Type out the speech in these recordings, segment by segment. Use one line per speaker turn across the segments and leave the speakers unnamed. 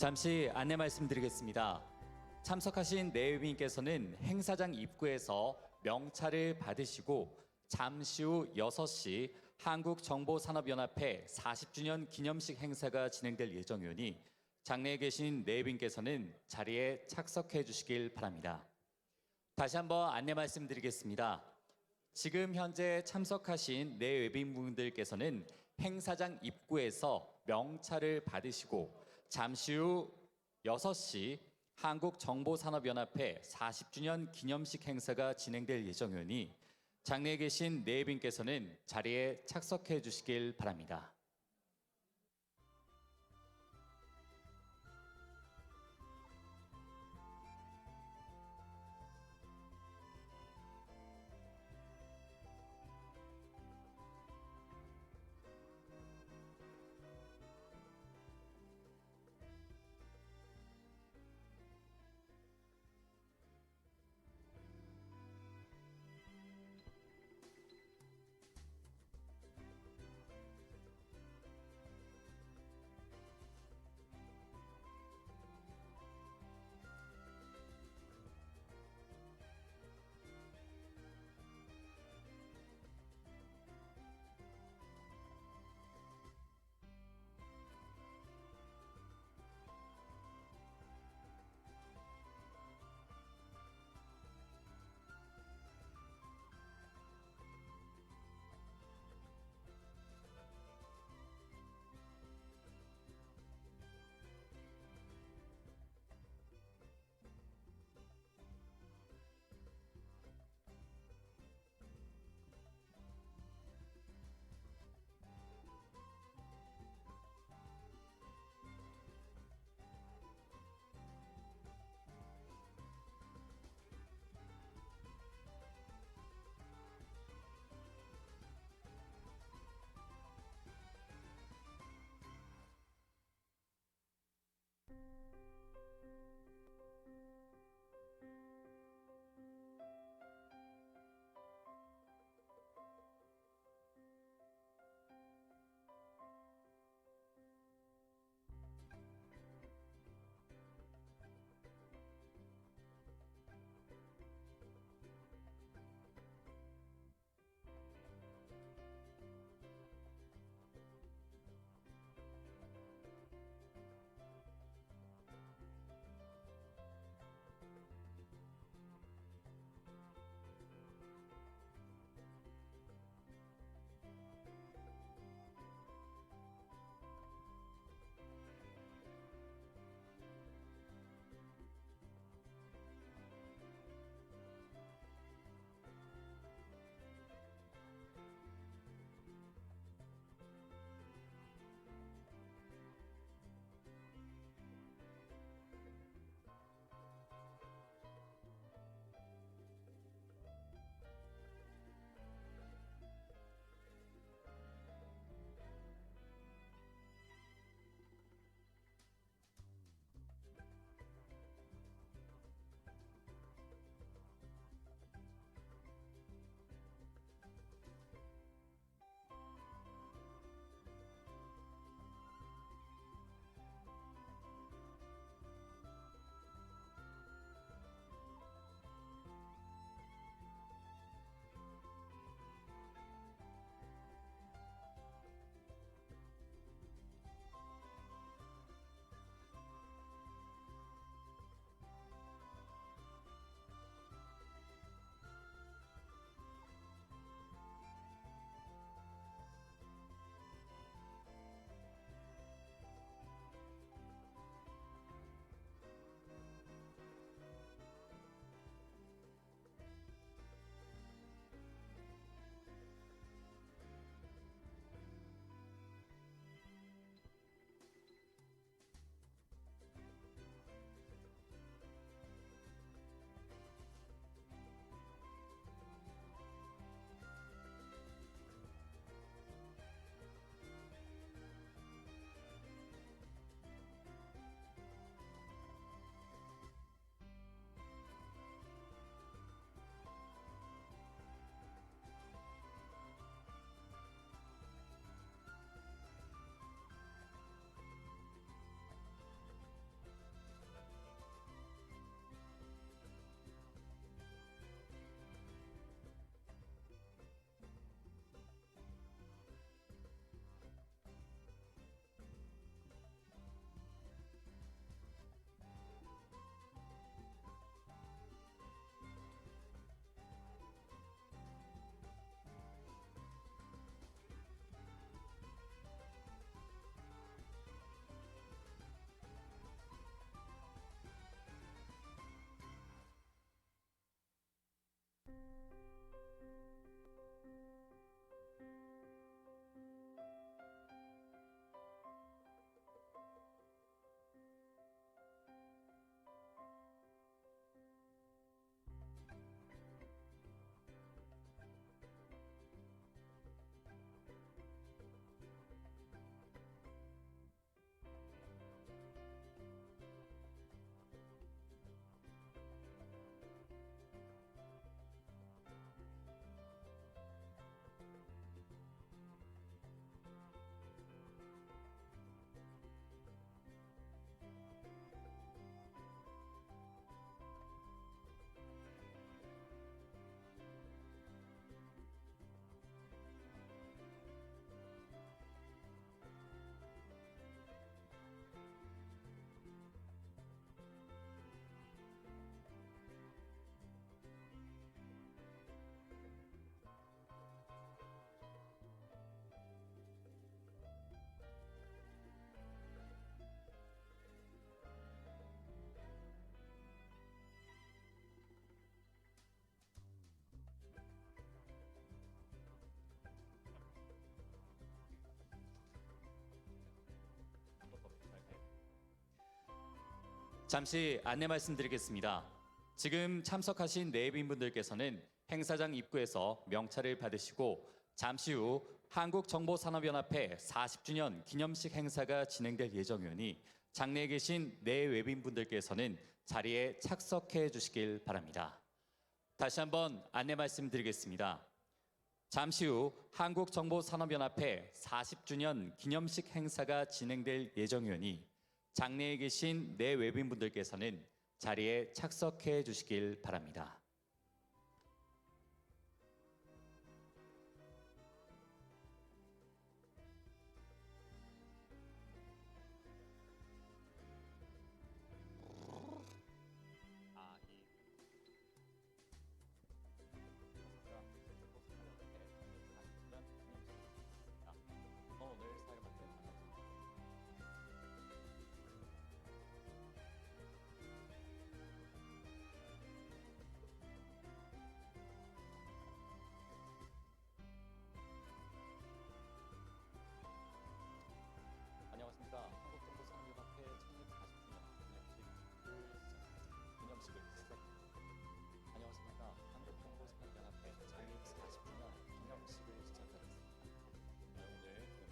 잠시 안내 말씀드리겠습니다. 참석하신 내외빈께서는 행사장 입구에서 명찰을 받으시고 잠시 후 6시 한국정보산업연합회 40주년 기념식 행사가 진행될 예정이오니 장내에 계신 내외빈께서는 자리에 착석해 주시길 바랍니다. 다시 한번 안내 말씀드리겠습니다. 지금 현재 참석하신 내외빈분들께서는 행사장 입구에서 명찰을 받으시고 잠시 후 6시 한국정보산업연합회 40주년 기념식 행사가 진행될 예정이오니 장내에 계신 내빈께서는 자리에 착석해 주시길 바랍니다. 잠시 안내 말씀드리겠습니다. 지금 참석하신 내빈분들께서는 행사장 입구에서 명찰을 받으시고 잠시 후 한국정보산업연합회 40주년 기념식 행사가 진행될 예정이오니 장내에 계신 내외빈분들께서는 자리에 착석해 주시길 바랍니다. 다시 한번 안내 말씀드리겠습니다. 잠시 후 한국정보산업연합회 40주년 기념식 행사가 진행될 예정이오니 장내에 계신 내외빈분들께서는 자리에 착석해 주시길 바랍니다. 안녕하십니까. 한국정보산업연합회 창립 40주년 기념식을 시작합니다. 안녕하십니까. 한국정보산업연합회 창립 40주년 기념식을 시작하겠습니다. 오늘 기념식 사회는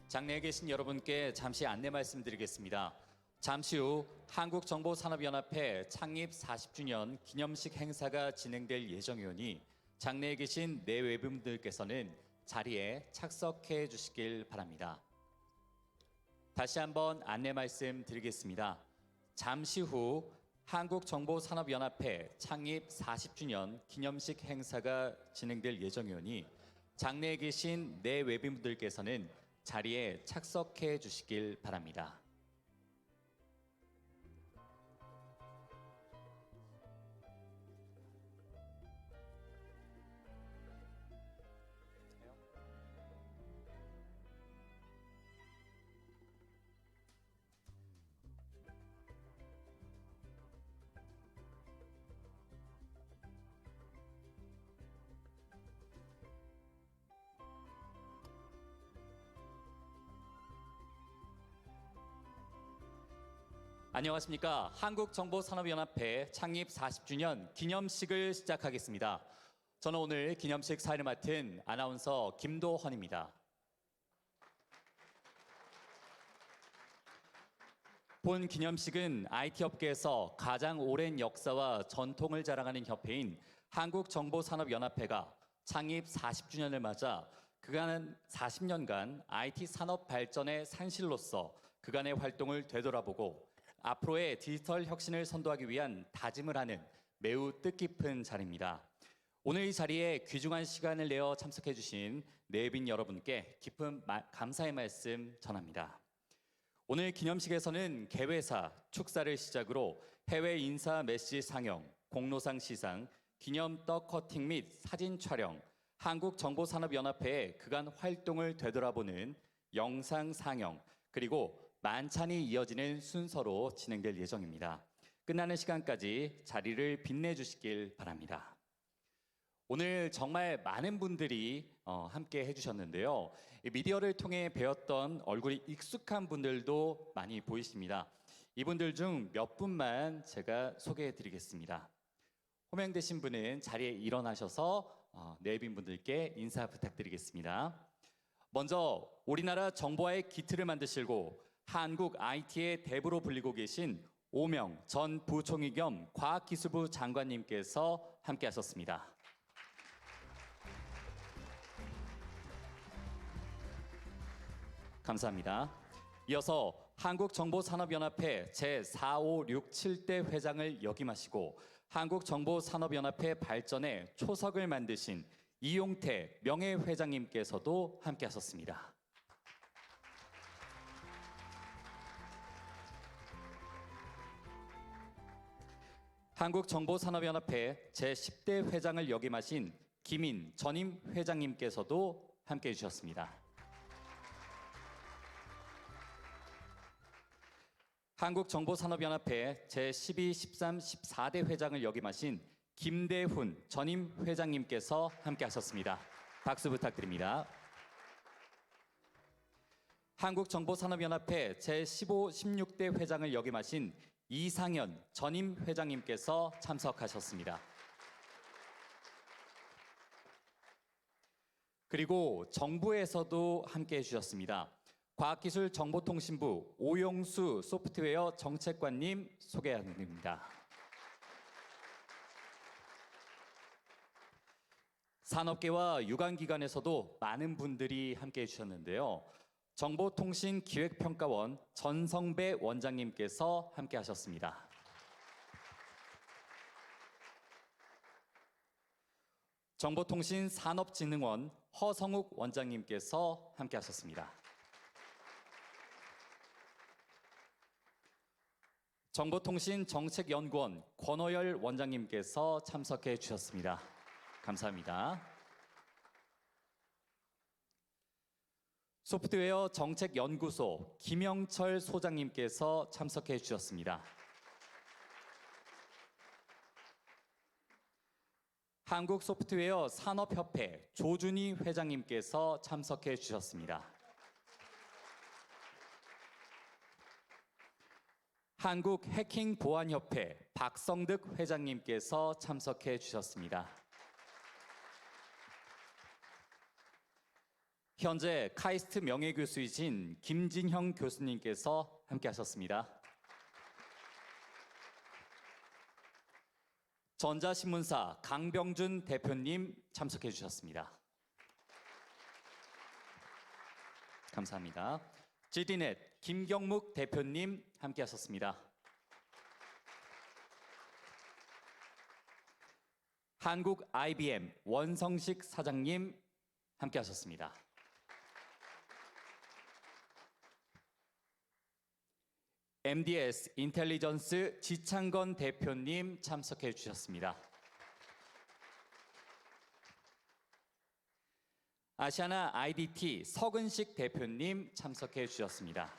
장내에 계신 여러분께 잠시 안내 말씀드리겠습니다. 잠시 후 한국정보산업연합회 창립 40주년 기념식 행사가 진행될 예정이오니 장내에 계신 내외분들께서는 자리에 착석해 주시길 바랍니다. 다시 한번 안내 말씀드리겠습니다. 잠시 후 한국정보산업연합회 창립 40주년 기념식 행사가 진행될 예정이오니 장내에 계신 내외빈분들께서는 자리에 착석해 주시길 바랍니다. 안녕하십니까. 한국정보산업연합회 창립 40주년 기념식을 시작하겠습니다. 저는 오늘 기념식 사회를 맡은 아나운서 김도헌입니다. 본 기념식은 IT 업계에서 가장 오랜 역사와 전통을 자랑하는 협회인 한국정보산업연합회가 창립 40주년을 맞아 그간 40년간 IT 산업 발전의 산실로서 그간의 활동을 되돌아보고 앞으로의 디지털 혁신을 선도하기 위한 다짐을 하는 매우 뜻깊은 자리입니다. 오늘 이 자리에 귀중한 시간을 내어 참석해 주신 내빈 여러분께 깊은 감사의 말씀 전합니다. 오늘 기념식에서는 개회사, 축사를 시작으로 해외 인사 메시지 상영, 공로상 시상, 기념 떡 커팅 및 사진 촬영, 한국정보산업연합회의 그간 활동을 되돌아보는 영상 상영, 그리고 만찬이 이어지는 순서로 진행될 예정입니다. 끝나는 시간까지 자리를 빛내주시길 바랍니다. 오늘 정말 많은 분들이 함께 해주셨는데요. 미디어를 통해 배웠던 얼굴이 익숙한 분들도 많이 보이십니다. 이분들 중 몇 분만 제가 소개해드리겠습니다. 호명되신 분은 자리에 일어나셔서 내빈 분들께 인사 부탁드리겠습니다. 먼저 우리나라 정보화의 기틀을 만드시고 한국 IT의 대부로 불리고 계신 오명 전 부총리 겸 과학기술부 장관님께서 함께하셨습니다. 감사합니다. 이어서 한국정보산업연합회 제4567대 회장을 역임하시고 한국정보산업연합회 발전에 초석을 만드신 이용태 명예회장님께서도 함께하셨습니다. 한국정보산업연합회 제10대 회장을 역임하신 김인 전임 회장님께서도 함께해 주셨습니다. 한국정보산업연합회 제12, 13, 14대 회장을 역임하신 김대훈 전임 회장님께서 함께하셨습니다. 박수 부탁드립니다. 한국정보산업연합회 제15, 16대 회장을 역임하신 이상현 전임 회장님께서 참석하셨습니다. 그리고 정부에서도 함께해 주셨습니다. 과학기술정보통신부 오용수 소프트웨어 정책관님 소개합니다. 산업계와 유관기관에서도 많은 분들이 함께해 주셨는데요. 정보통신기획평가원 전성배 원장님께서 함께하셨습니다. 정보통신산업진흥원 허성욱 원장님께서 함께하셨습니다. 정보통신정책연구원 권호열 원장님께서 참석해 주셨습니다. 감사합니다. 소프트웨어 정책연구소 김영철 소장님께서 참석해 주셨습니다. 한국소프트웨어 산업협회 조준희 회장님께서 참석해 주셨습니다. 한국해킹보안협회 박성득 회장님께서 참석해 주셨습니다. 현재 카이스트 명예교수이신 김진형 교수님께서 함께하셨습니다. 전자신문사 강병준 대표님 참석해 주셨습니다. 감사합니다. GD넷 김경묵 대표님 함께하셨습니다. 한국 IBM 원성식 사장님 함께하셨습니다. MDS 인텔리전스 지창건 대표님 참석해 주셨습니다. 아시아나 IDT 서근식 대표님 참석해 주셨습니다.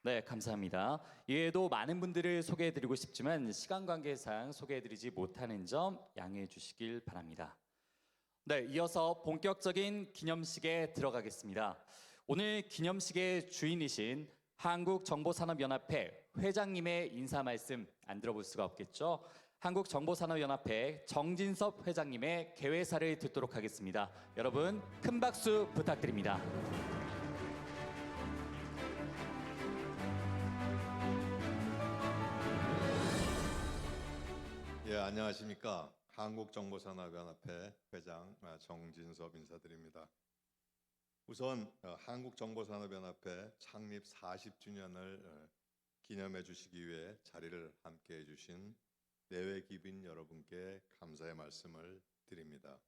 네, 감사합니다. 이외에도 많은 분들을 소개해드리고 싶지만 시간 관계상 소개해드리지 못하는 점 양해해 주시길 바랍니다. 네, 이어서 본격적인 기념식에 들어가겠습니다. 오늘 기념식의 주인이신 한국정보산업연합회 회장님의 인사 말씀 안 들어볼 수가 없겠죠. 한국정보산업연합회 정진섭 회장님의 개회사를 듣도록 하겠습니다. 여러분 큰 박수 부탁드립니다.
예, 안녕하십니까. 한국정보산업연합회 회장 정진섭 인사드립니다. 우선 한국정보산업연합회 창립 40주년을 기념해 주시기 위해 자리를 함께 해주신 내외 귀빈 여러분께 감사의 말씀을 드립니다.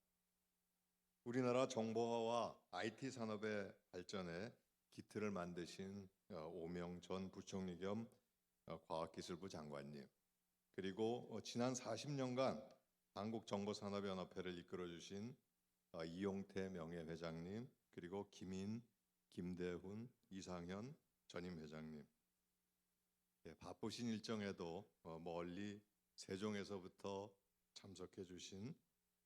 우리나라 정보화와 IT 산업의 발전에 기틀을 만드신 오명 전 부총리 겸 과학기술부 장관님, 그리고 지난 40년간 한국정보산업연합회를 이끌어주신 이용태 명예회장님, 그리고 김인, 김대훈, 이상현 전임 회장님, 바쁘신 일정에도 멀리 세종에서부터 참석해 주신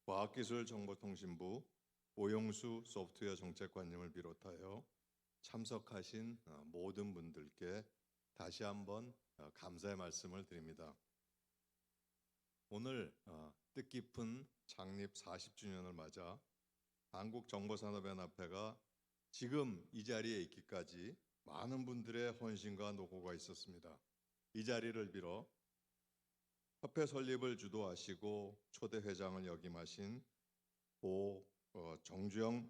과학기술정보통신부 오용수 소프트웨어 정책관님을 비롯하여 참석하신 모든 분들께 다시 한번 감사의 말씀을 드립니다. 오늘 뜻깊은 창립 40주년을 맞아 한국정보산업연합회가 지금 이 자리에 있기까지 많은 분들의 헌신과 노고가 있었습니다. 이 자리를 빌어 협회 설립을 주도하시고 초대 회장을 역임하신 정주영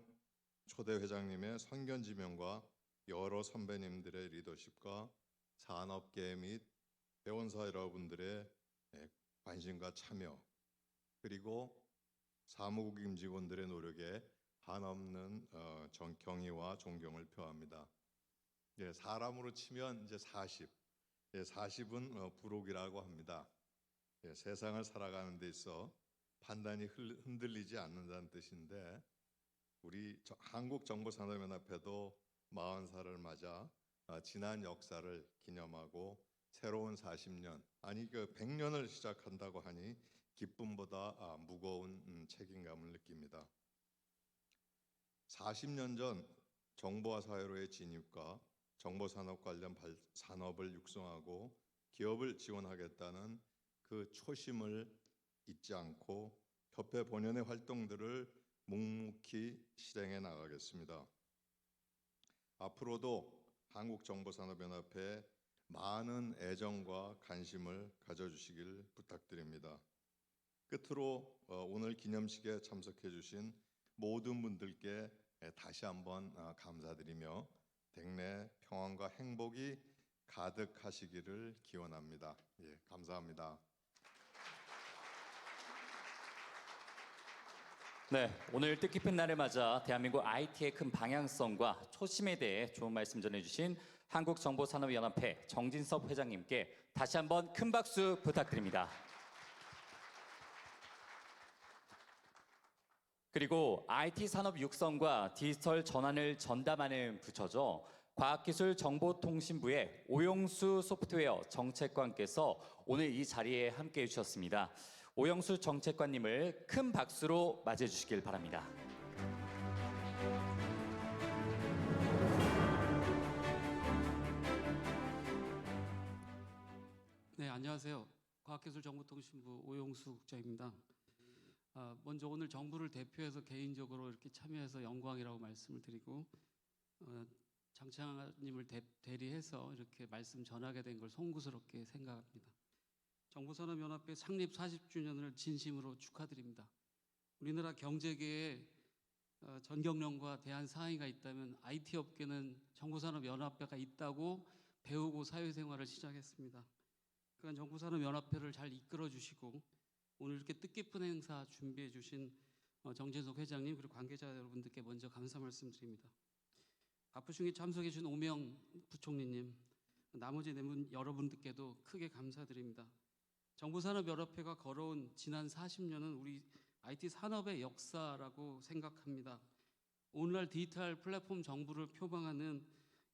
초대 회장님의 선견지명과 여러 선배님들의 리더십과 산업계 및 회원사 여러분들의 관심과 참여, 그리고 사무국 임직원들의 노력에 한없는 경의와 존경을 표합니다. 사람으로 치면 이제 40, 40은 부록이라고 합니다. 세상을 살아가는 데 있어 판단이 흔들리지 않는다는 뜻인데, 우리 한국정보산업연합회도 40살을 맞아 지난 역사를 기념하고 새로운 40년, 아니 100년을 시작한다고 하니 기쁨보다 무거운 책임감을 느낍니다. 40년 전 정보화 사회로의 진입과 정보산업 관련 산업을 육성하고 기업을 지원하겠다는 그 초심을 잊지 않고 협회 본연의 활동들을 묵묵히 실행해 나가겠습니다. 앞으로도 한국정보산업연합회에 많은 애정과 관심을 가져주시길 부탁드립니다. 끝으로 오늘 기념식에 참석해 주신 모든 분들께 다시 한번 감사드리며 댁내 평안과 행복이 가득하시기를 기원합니다. 감사합니다.
네, 오늘 뜻깊은 날을 맞아 대한민국 IT의 큰 방향성과 초심에 대해 좋은 말씀 전해주신 한국정보산업연합회 정진섭 회장님께 다시 한번 큰 박수 부탁드립니다. 그리고 IT 산업 육성과 디지털 전환을 전담하는 부처죠. 과학기술정보통신부의 오영수 소프트웨어 정책관께서 오늘 이 자리에 함께해 주셨습니다. 오영수 정책관님을 큰 박수로 맞이해 주시길 바랍니다.
네, 안녕하세요. 과학기술정보통신부 오영수 국장입니다. 먼저 오늘 정부를 대표해서 개인적으로 이렇게 참여해서 영광이라고 말씀을 드리고, 장차관님을 대리해서 이렇게 말씀 전하게 된 걸 송구스럽게 생각합니다. 정보산업연합회 창립 40주년을 진심으로 축하드립니다. 우리나라 경제계에 전경련과 대한사항이가 있다면 IT 업계는 정보산업연합회가 있다고 배우고 사회생활을 시작했습니다. 그간 정보산업연합회를 잘 이끌어 주시고 오늘 이렇게 뜻깊은 행사 준비해 주신 정진석 회장님 그리고 관계자 여러분들께 먼저 감사 말씀드립니다. 바쁘신 참석해 주신 오명 부총리님, 나머지 네 분 여러분들께도 크게 감사드립니다. 정보산업연합회가 걸어온 지난 40년은 우리 IT 산업의 역사라고 생각합니다. 오늘날 디지털 플랫폼 정부를 표방하는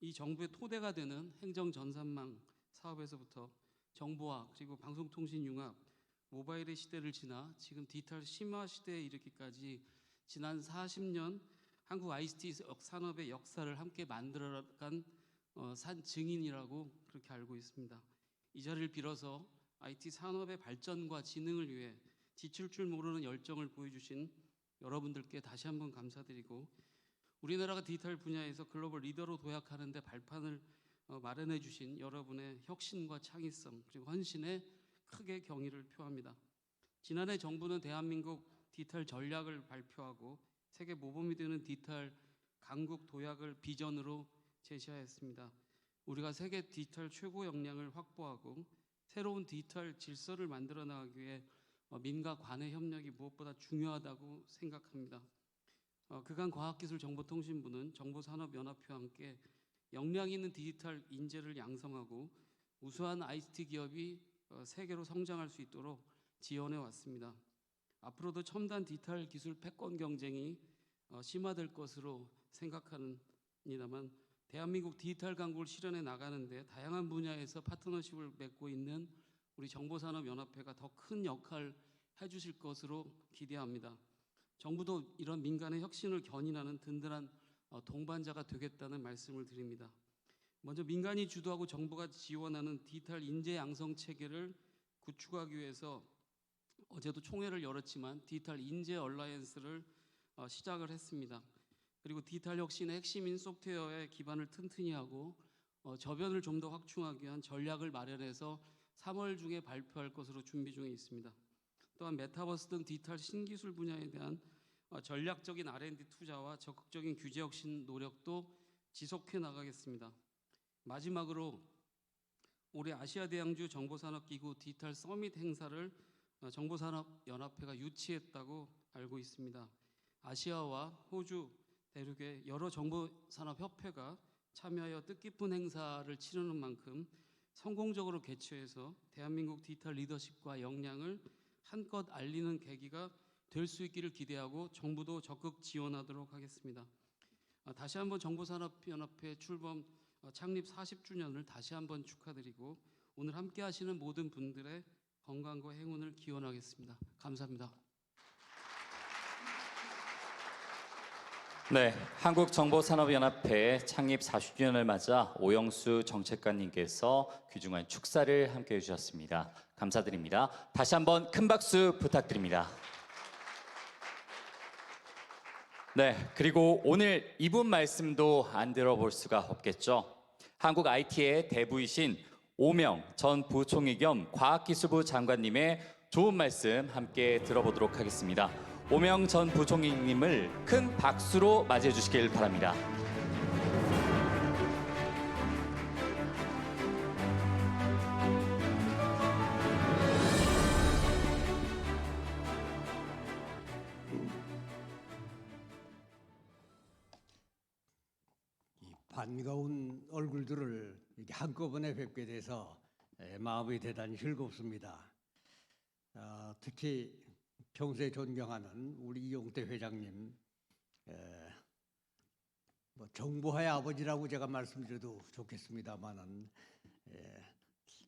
이 정부의 토대가 되는 행정전산망 사업에서부터 정보화 그리고 방송통신융합, 모바일의 시대를 지나 지금 디지털 심화 시대에 이르기까지 지난 40년 한국 ICT 산업의 역사를 함께 만들어간 산 증인이라고 그렇게 알고 있습니다. 이 자리를 빌어서 IT 산업의 발전과 진흥을 위해 지칠 줄 모르는 열정을 보여주신 여러분들께 다시 한번 감사드리고, 우리나라가 디지털 분야에서 글로벌 리더로 도약하는 데 발판을 마련해 주신 여러분의 혁신과 창의성 그리고 헌신에 크게 경의를 표합니다. 지난해 정부는 대한민국 디지털 전략을 발표하고 세계 모범이 되는 디지털 강국 도약을 비전으로 제시하였습니다. 우리가 세계 디지털 최고 역량을 확보하고 새로운 디지털 질서를 만들어 나가기 위해 민과 관의 협력이 무엇보다 중요하다고 생각합니다. 그간 과학기술정보통신부는 정보산업연합회와 함께 역량 있는 디지털 인재를 양성하고 우수한 ICT 기업이 세계로 성장할 수 있도록 지원해 왔습니다. 앞으로도 첨단 디지털 기술 패권 경쟁이 심화될 것으로 생각합니다만, 대한민국 디지털 강국을 실현해 나가는데 다양한 분야에서 파트너십을 맺고 있는 우리 정보산업연합회가 더 큰 역할을 해주실 것으로 기대합니다. 정부도 이런 민간의 혁신을 견인하는 든든한 동반자가 되겠다는 말씀을 드립니다. 먼저 민간이 주도하고 정부가 지원하는 디지털 인재 양성 체계를 구축하기 위해서 어제도 총회를 열었지만 디지털 인재 얼라이언스를 시작을 했습니다. 그리고 디지털 혁신의 핵심인 소프트웨어의 기반을 튼튼히 하고 저변을 좀 더 확충하기 위한 전략을 마련해서 3월 중에 발표할 것으로 준비 중에 있습니다. 또한 메타버스 등 디지털 신기술 분야에 대한 전략적인 R&D 투자와 적극적인 규제 혁신 노력도 지속해 나가겠습니다. 마지막으로 올해 아시아 대양주 정보산업기구 디지털 서밋 행사를 정보산업연합회가 유치했다고 알고 있습니다. 아시아와 호주 대륙의 여러 정보산업협회가 참여하여 뜻깊은 행사를 치르는 만큼 성공적으로 개최해서 대한민국 디지털 리더십과 역량을 한껏 알리는 계기가 될 수 있기를 기대하고 정부도 적극 지원하도록 하겠습니다. 다시 한번 정보산업연합회 출범 창립 40주년을 다시 한번 축하드리고 오늘 함께 하시는 모든 분들의 건강과 행운을 기원하겠습니다. 감사합니다.
네, 한국정보산업연합회 창립 40주년을 맞아 오영수 정책관님께서 귀중한 축사를 함께해 주셨습니다. 감사드립니다. 다시 한번 큰 박수 부탁드립니다. 네, 그리고 오늘 이분 말씀도 안 들어볼 수가 없겠죠. 한국 IT의 대부이신 오명 전 부총리 겸 과학기술부 장관님의 좋은 말씀 함께 들어보도록 하겠습니다. 오명 전 부총리님을 큰 박수로 맞이해 주시길 바랍니다.
이 반가운 얼굴들을 이렇게 한꺼번에 뵙게 돼서 마음이 대단히 즐겁습니다. 특히 평소에 존경하는 우리 이용태 회장님, 뭐 정보화의 아버지라고 제가 말씀드려도 좋겠습니다만은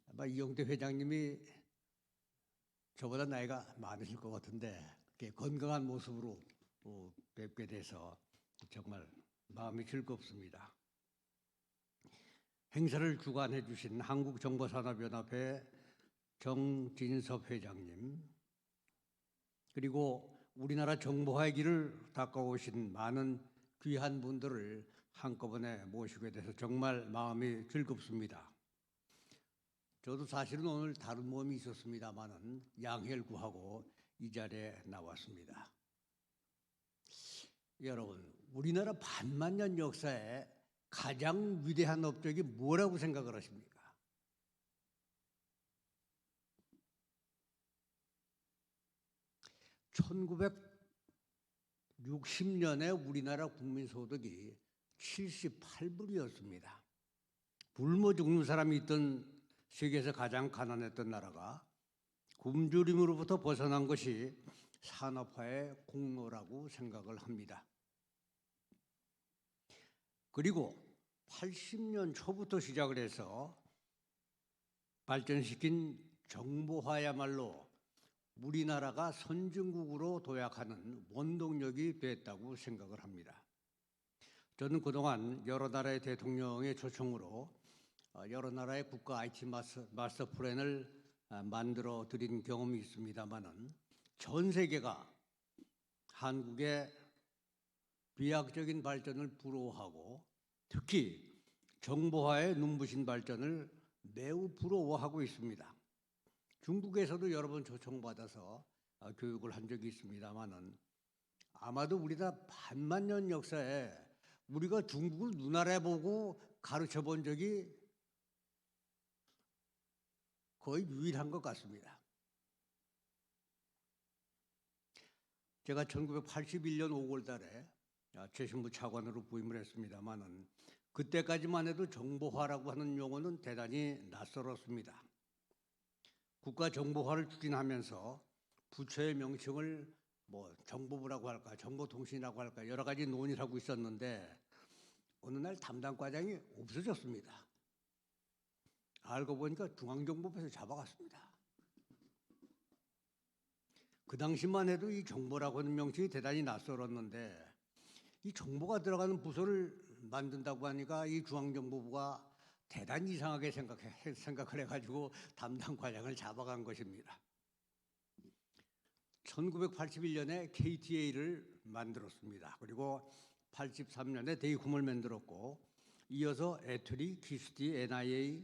아마 이용태 회장님이 저보다 나이가 많으실 것 같은데 이렇게 건강한 모습으로 뵙게 돼서 정말 마음이 즐겁습니다. 행사를 주관해 주신 한국정보산업연합회 정진섭 회장님, 그리고 우리나라 정보화의 길을 닦아오신 많은 귀한 분들을 한꺼번에 모시게 돼서 정말 마음이 즐겁습니다. 저도 사실은 오늘 다른 모임이 있었습니다만은 양해를 구하고 이 자리에 나왔습니다. 여러분, 우리나라 반만년 역사에 가장 위대한 업적이 뭐라고 생각을 하십니까? (1960년에) 우리나라 국민소득이 78불이었습니다. 굶어 죽는 사람이 있던 세계에서 가장 가난했던 나라가 굶주림으로부터 벗어난 것이 산업화의 공로라고 생각을 합니다. 그리고 80년 초부터 시작을 해서 발전시킨 정보화야말로 우리나라가 선진국으로 도약하는 원동력이 됐다고 생각을 합니다. 저는 그동안 여러 나라의 대통령의 초청으로 여러 나라의 국가 IT 마스터 플랜을 만들어 드린 경험이 있습니다만은 전 세계가 한국의 비약적인 발전을 부러워하고 특히 정보화의 눈부신 발전을 매우 부러워하고 있습니다. 중국에서도 여러 번 초청받아서 교육을 한 적이 있습니다만은 아마도 우리나라 반만년 역사에 우리가 중국을 눈아래 보고 가르쳐 본 적이 거의 유일한 것 같습니다. 제가 1981년 5월 달에 최신부 차관으로 부임을 했습니다만은 그때까지만 해도 정보화라고 하는 용어는 대단히 낯설었습니다. 국가 정보화를 추진하면서 부처의 명칭을 뭐 정보부라고 할까, 정보통신이라고 할까 여러 가지 논의를 하고 있었는데 어느 날 담당 과장이 없어졌습니다. 알고 보니까 중앙정보부에서 잡아갔습니다. 그 당시만 해도 이 정보라고 하는 명칭이 대단히 낯설었는데 이 정보가 들어가는 부서를 만든다고 하니까 이 중앙정보부가 대단히 이상하게 생각을 해가지고 담당 과장을 잡아간 것입니다. 1981년에 KTA를 만들었습니다. 그리고 83년에 데이콤을 만들었고 이어서 애트리, 키스티, NIA,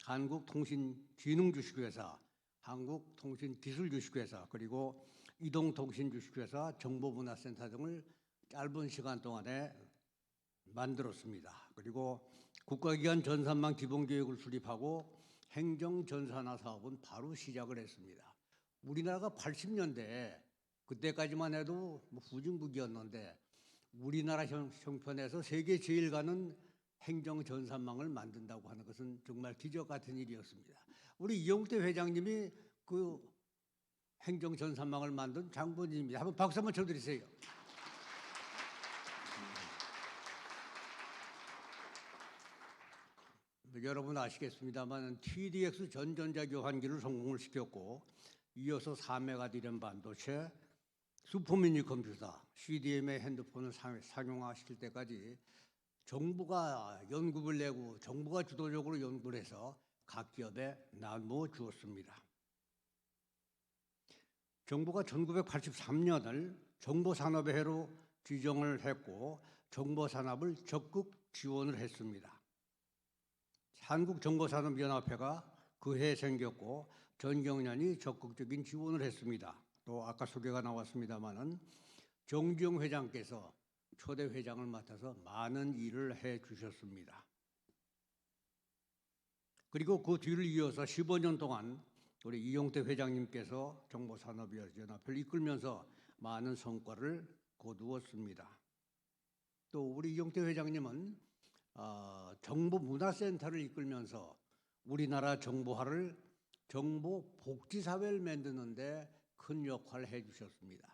한국통신진흥주식회사, 한국통신기술주식회사, 그리고 이동통신주식회사, 정보문화센터 등을 짧은 시간 동안에 만들었습니다. 그리고 국가기관 전산망 기본계획을 수립하고 행정전산화 사업은 바로 시작을 했습니다. 우리나라가 80년대 그때까지만 해도 후진국이었는데 우리나라 형편에서 세계 제일 가는 행정전산망을 만든다고 하는 것은 정말 기적 같은 일이었습니다. 우리 이용태 회장님이 그 행정전산망을 만든 장본인입니다. 한번 박수 한번 쳐드리세요. 여러분 아시겠습니다만 TDX 전전자교환기를 성공을 시켰고 이어서 4메가디램 반도체, 슈퍼미니 컴퓨터, CDMA 핸드폰을 상용화시킬 때까지 정부가 연구를 내고 정부가 주도적으로 연구를 해서 각 기업에 나누어 주었습니다. 정부가 1983년을 정보산업의 해로 지정을 했고 정보산업을 적극 지원을 했습니다. 한국정보산업연합회가 그 해에 생겼고 전경련이 적극적인 지원을 했습니다. 또 아까 소개가 나왔습니다마는 정주영 회장께서 초대 회장을 맡아서 많은 일을 해 주셨습니다. 그리고 그 뒤를 이어서 15년 동안 우리 이용태 회장님께서 정보산업연합회를 이끌면서 많은 성과를 거두었습니다. 또 우리 이용태 회장님은 정보문화센터를 이끌면서 우리나라 정보화를 정보복지사회를 만드는데 큰 역할을 해주셨습니다.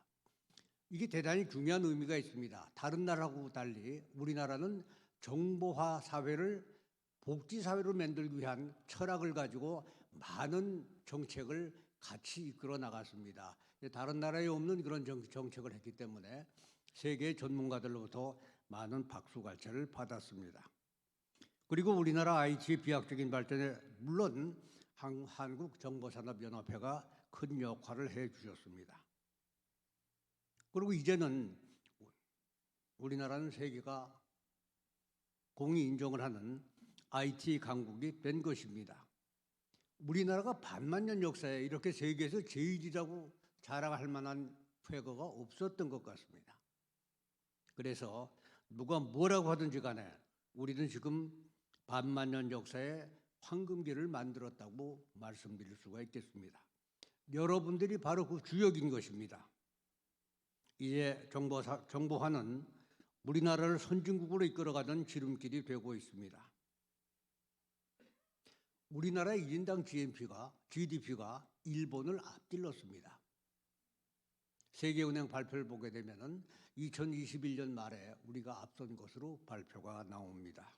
이게 대단히 중요한 의미가 있습니다. 다른 나라하고 달리 우리나라는 정보화 사회를 복지사회로 만들기 위한 철학을 가지고 많은 정책을 같이 이끌어 나갔습니다. 다른 나라에 없는 그런 정책을 했기 때문에 세계 전문가들로부터 많은 박수갈채를 받았습니다. 그리고 우리나라 IT의 비약적인 발전에 물론 한국정보산업연합회가 큰 역할을 해주셨습니다. 그리고 이제는 우리나라는 세계가 공히 인정을 하는 IT 강국이 된 것입니다. 우리나라가 반만년 역사에 이렇게 세계에서 제일이라고 자랑할 만한 쾌거가 없었던 것 같습니다. 그래서 누가 뭐라고 하든지 간에 우리는 지금 반만년 역사에 황금기를 만들었다고 말씀드릴 수가 있겠습니다. 여러분들이 바로 그 주역인 것입니다. 이제 정보화는 우리나라를 선진국으로 이끌어가던 지름길이 되고 있습니다. 우리나라의 1인당 GDP가 일본을 앞질렀습니다. 세계은행 발표를 보게 되면 2021년 말에 우리가 앞선 것으로 발표가 나옵니다.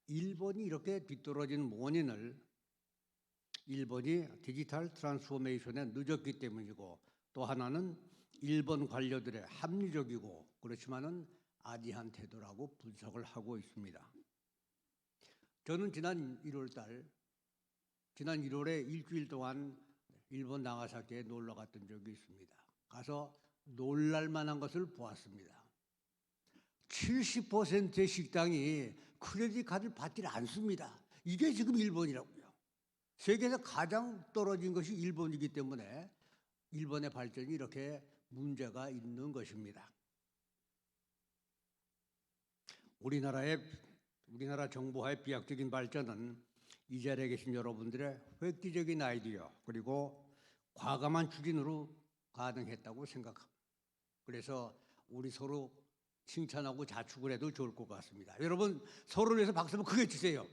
일본이 이렇게 뒤떨어진 원인을 일본이 디지털 트랜스포메이션에 늦었기 때문이고 또 하나는 일본 관료들의 합리적이고 그렇지만은 아디한 태도라고 분석을 하고 있습니다. 저는 지난 1월에 일주일 동안 일본 나가사키에 놀러 갔던 적이 있습니다. 가서 놀랄 만한 것을 보았습니다. 70%의 식당이 크레딧 카드를 받지 않습니다. 이게 지금 일본이라고요. 세계에서 가장 떨어진 것이 일본이기 때문에 일본의 발전이 이렇게 문제가 있는 것입니다. 우리나라 정보화의 비약적인 발전은 이 자리에 계신 여러분들의 획기적인 아이디어 그리고 과감한 추진으로 가능했다고 생각합니다. 그래서 우리 서로 칭찬하고 자축을 해도 좋을 것 같습니다. 여러분 서로를 위해서 박수 한번 크게 주세요.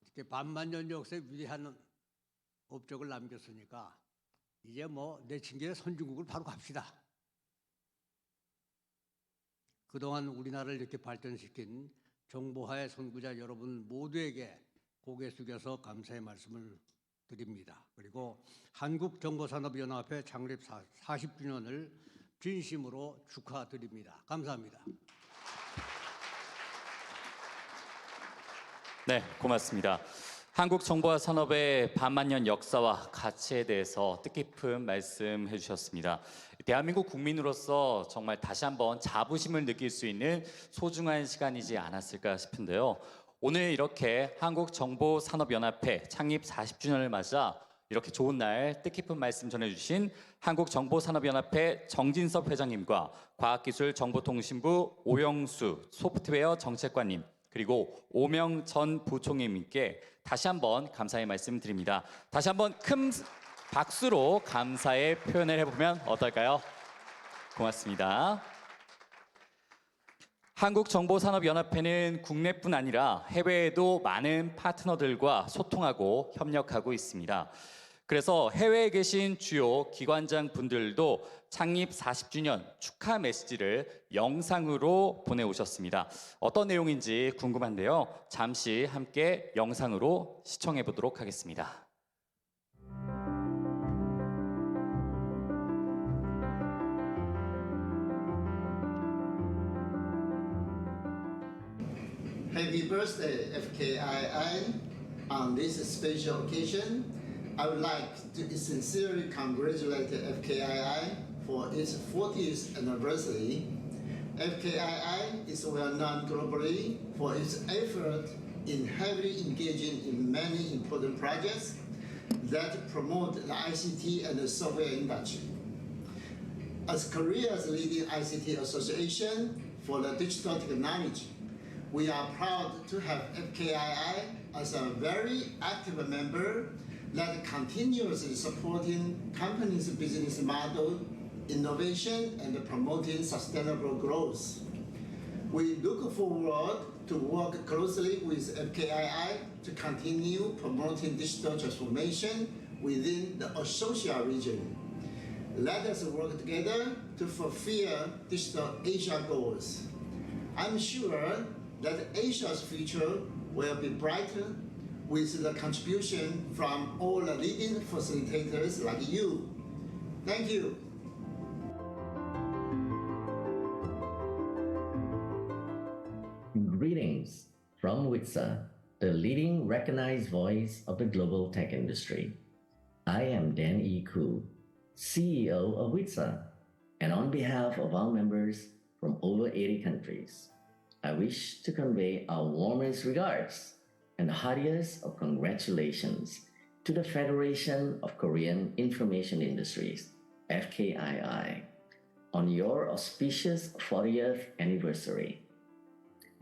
이렇게 반만년 역사에 위대한 업적을 남겼으니까 이제 뭐 내친 김에 선진국을 바로 갑시다. 그동안 우리나라를 이렇게 발전시킨 정보화의 선구자 여러분 모두에게 고개 숙여서 감사의 말씀을 드립니다. 그리고 한국정보산업연합회 창립 40주년을 진심으로 축하드립니다. 감사합니다.
네, 고맙습니다. 한국정보화 산업의 반만년 역사와 가치에 대해서 뜻깊은 말씀해 주셨습니다. 대한민국 국민으로서 정말 다시 한번 자부심을 느낄 수 있는 소중한 시간이지 않았을까 싶은데요. 오늘 이렇게 한국정보산업연합회 창립 40주년을 맞아 이렇게 좋은 날 뜻깊은 말씀 전해주신 한국정보산업연합회 정진섭 회장님과 과학기술정보통신부 오영수 소프트웨어 정책관님 그리고 오명 전 부총리님께 다시 한번 감사의 말씀드립니다. 다시 한번 큰 박수로 감사의 표현을 해보면 어떨까요? 고맙습니다. 한국정보산업연합회는 국내뿐 아니라 해외에도 많은 파트너들과 소통하고 협력하고 있습니다. 그래서 해외에 계신 주요 기관장 분들도 창립 40주년 축하 메시지를 영상으로 보내오셨습니다. 어떤 내용인지 궁금한데요. 잠시 함께 영상으로 시청해 보도록 하겠습니다.
Happy birthday, FKII. On this special occasion, I would like to sincerely congratulate FKII for its 40th anniversary. FKII is well known globally for its effort in heavily engaging in many important projects that promote the ICT and the software industry. As Korea's leading ICT association for the digital technology, we are proud to have FKII as a very active member that continuously supporting companies' business model, innovation, and promoting sustainable growth. We look forward to work closely with FKII to continue promoting digital transformation within the Associate region. Let us work together to fulfill Digital Asia goals. I'm sure that Asia's future will be brighter with the contribution from all the leading facilitators like you. Thank you.
Greetings from WITSA, the leading recognized voice of the global tech industry. I am Dan E. Koo, CEO of WITSA, and on behalf of our members from over 80 countries, I wish to convey our warmest regards and the heartiest of congratulations to the Federation of Korean Information Industries, FKII, on your auspicious 40th anniversary.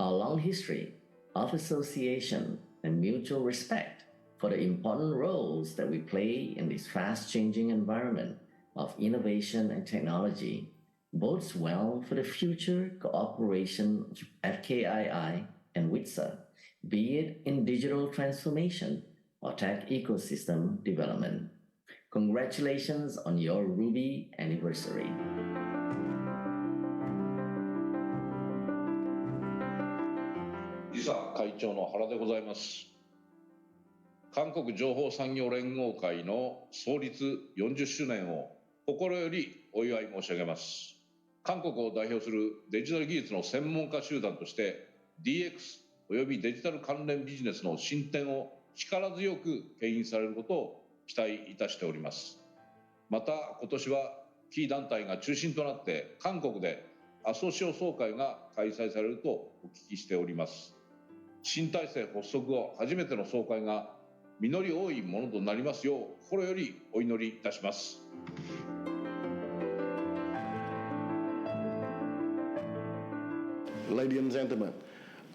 Our long history of association and mutual respect for the important roles that we play in this fast-changing environment of innovation and technology bodes well for the future cooperation of FKII and WITSA, be it in digital transformation or tech ecosystem development. Congratulations on your Ruby anniversary.
ISA 会長の原でございます。韓国情報産業連合会の創立40周年を心よりお祝い申し上げます。韓国を代表するデジタル技術の専門家集団として DX およびデジタル関連ビジネスの進展を力強く牽引されることを期待いたしております。また今年はキー団体が中心となって韓国でアソシオ総会が開催されるとお聞きしております。新体制発足後初めての総会が実り多いものとなりますよう心よりお祈りいたします。
Ladies and gentlemen,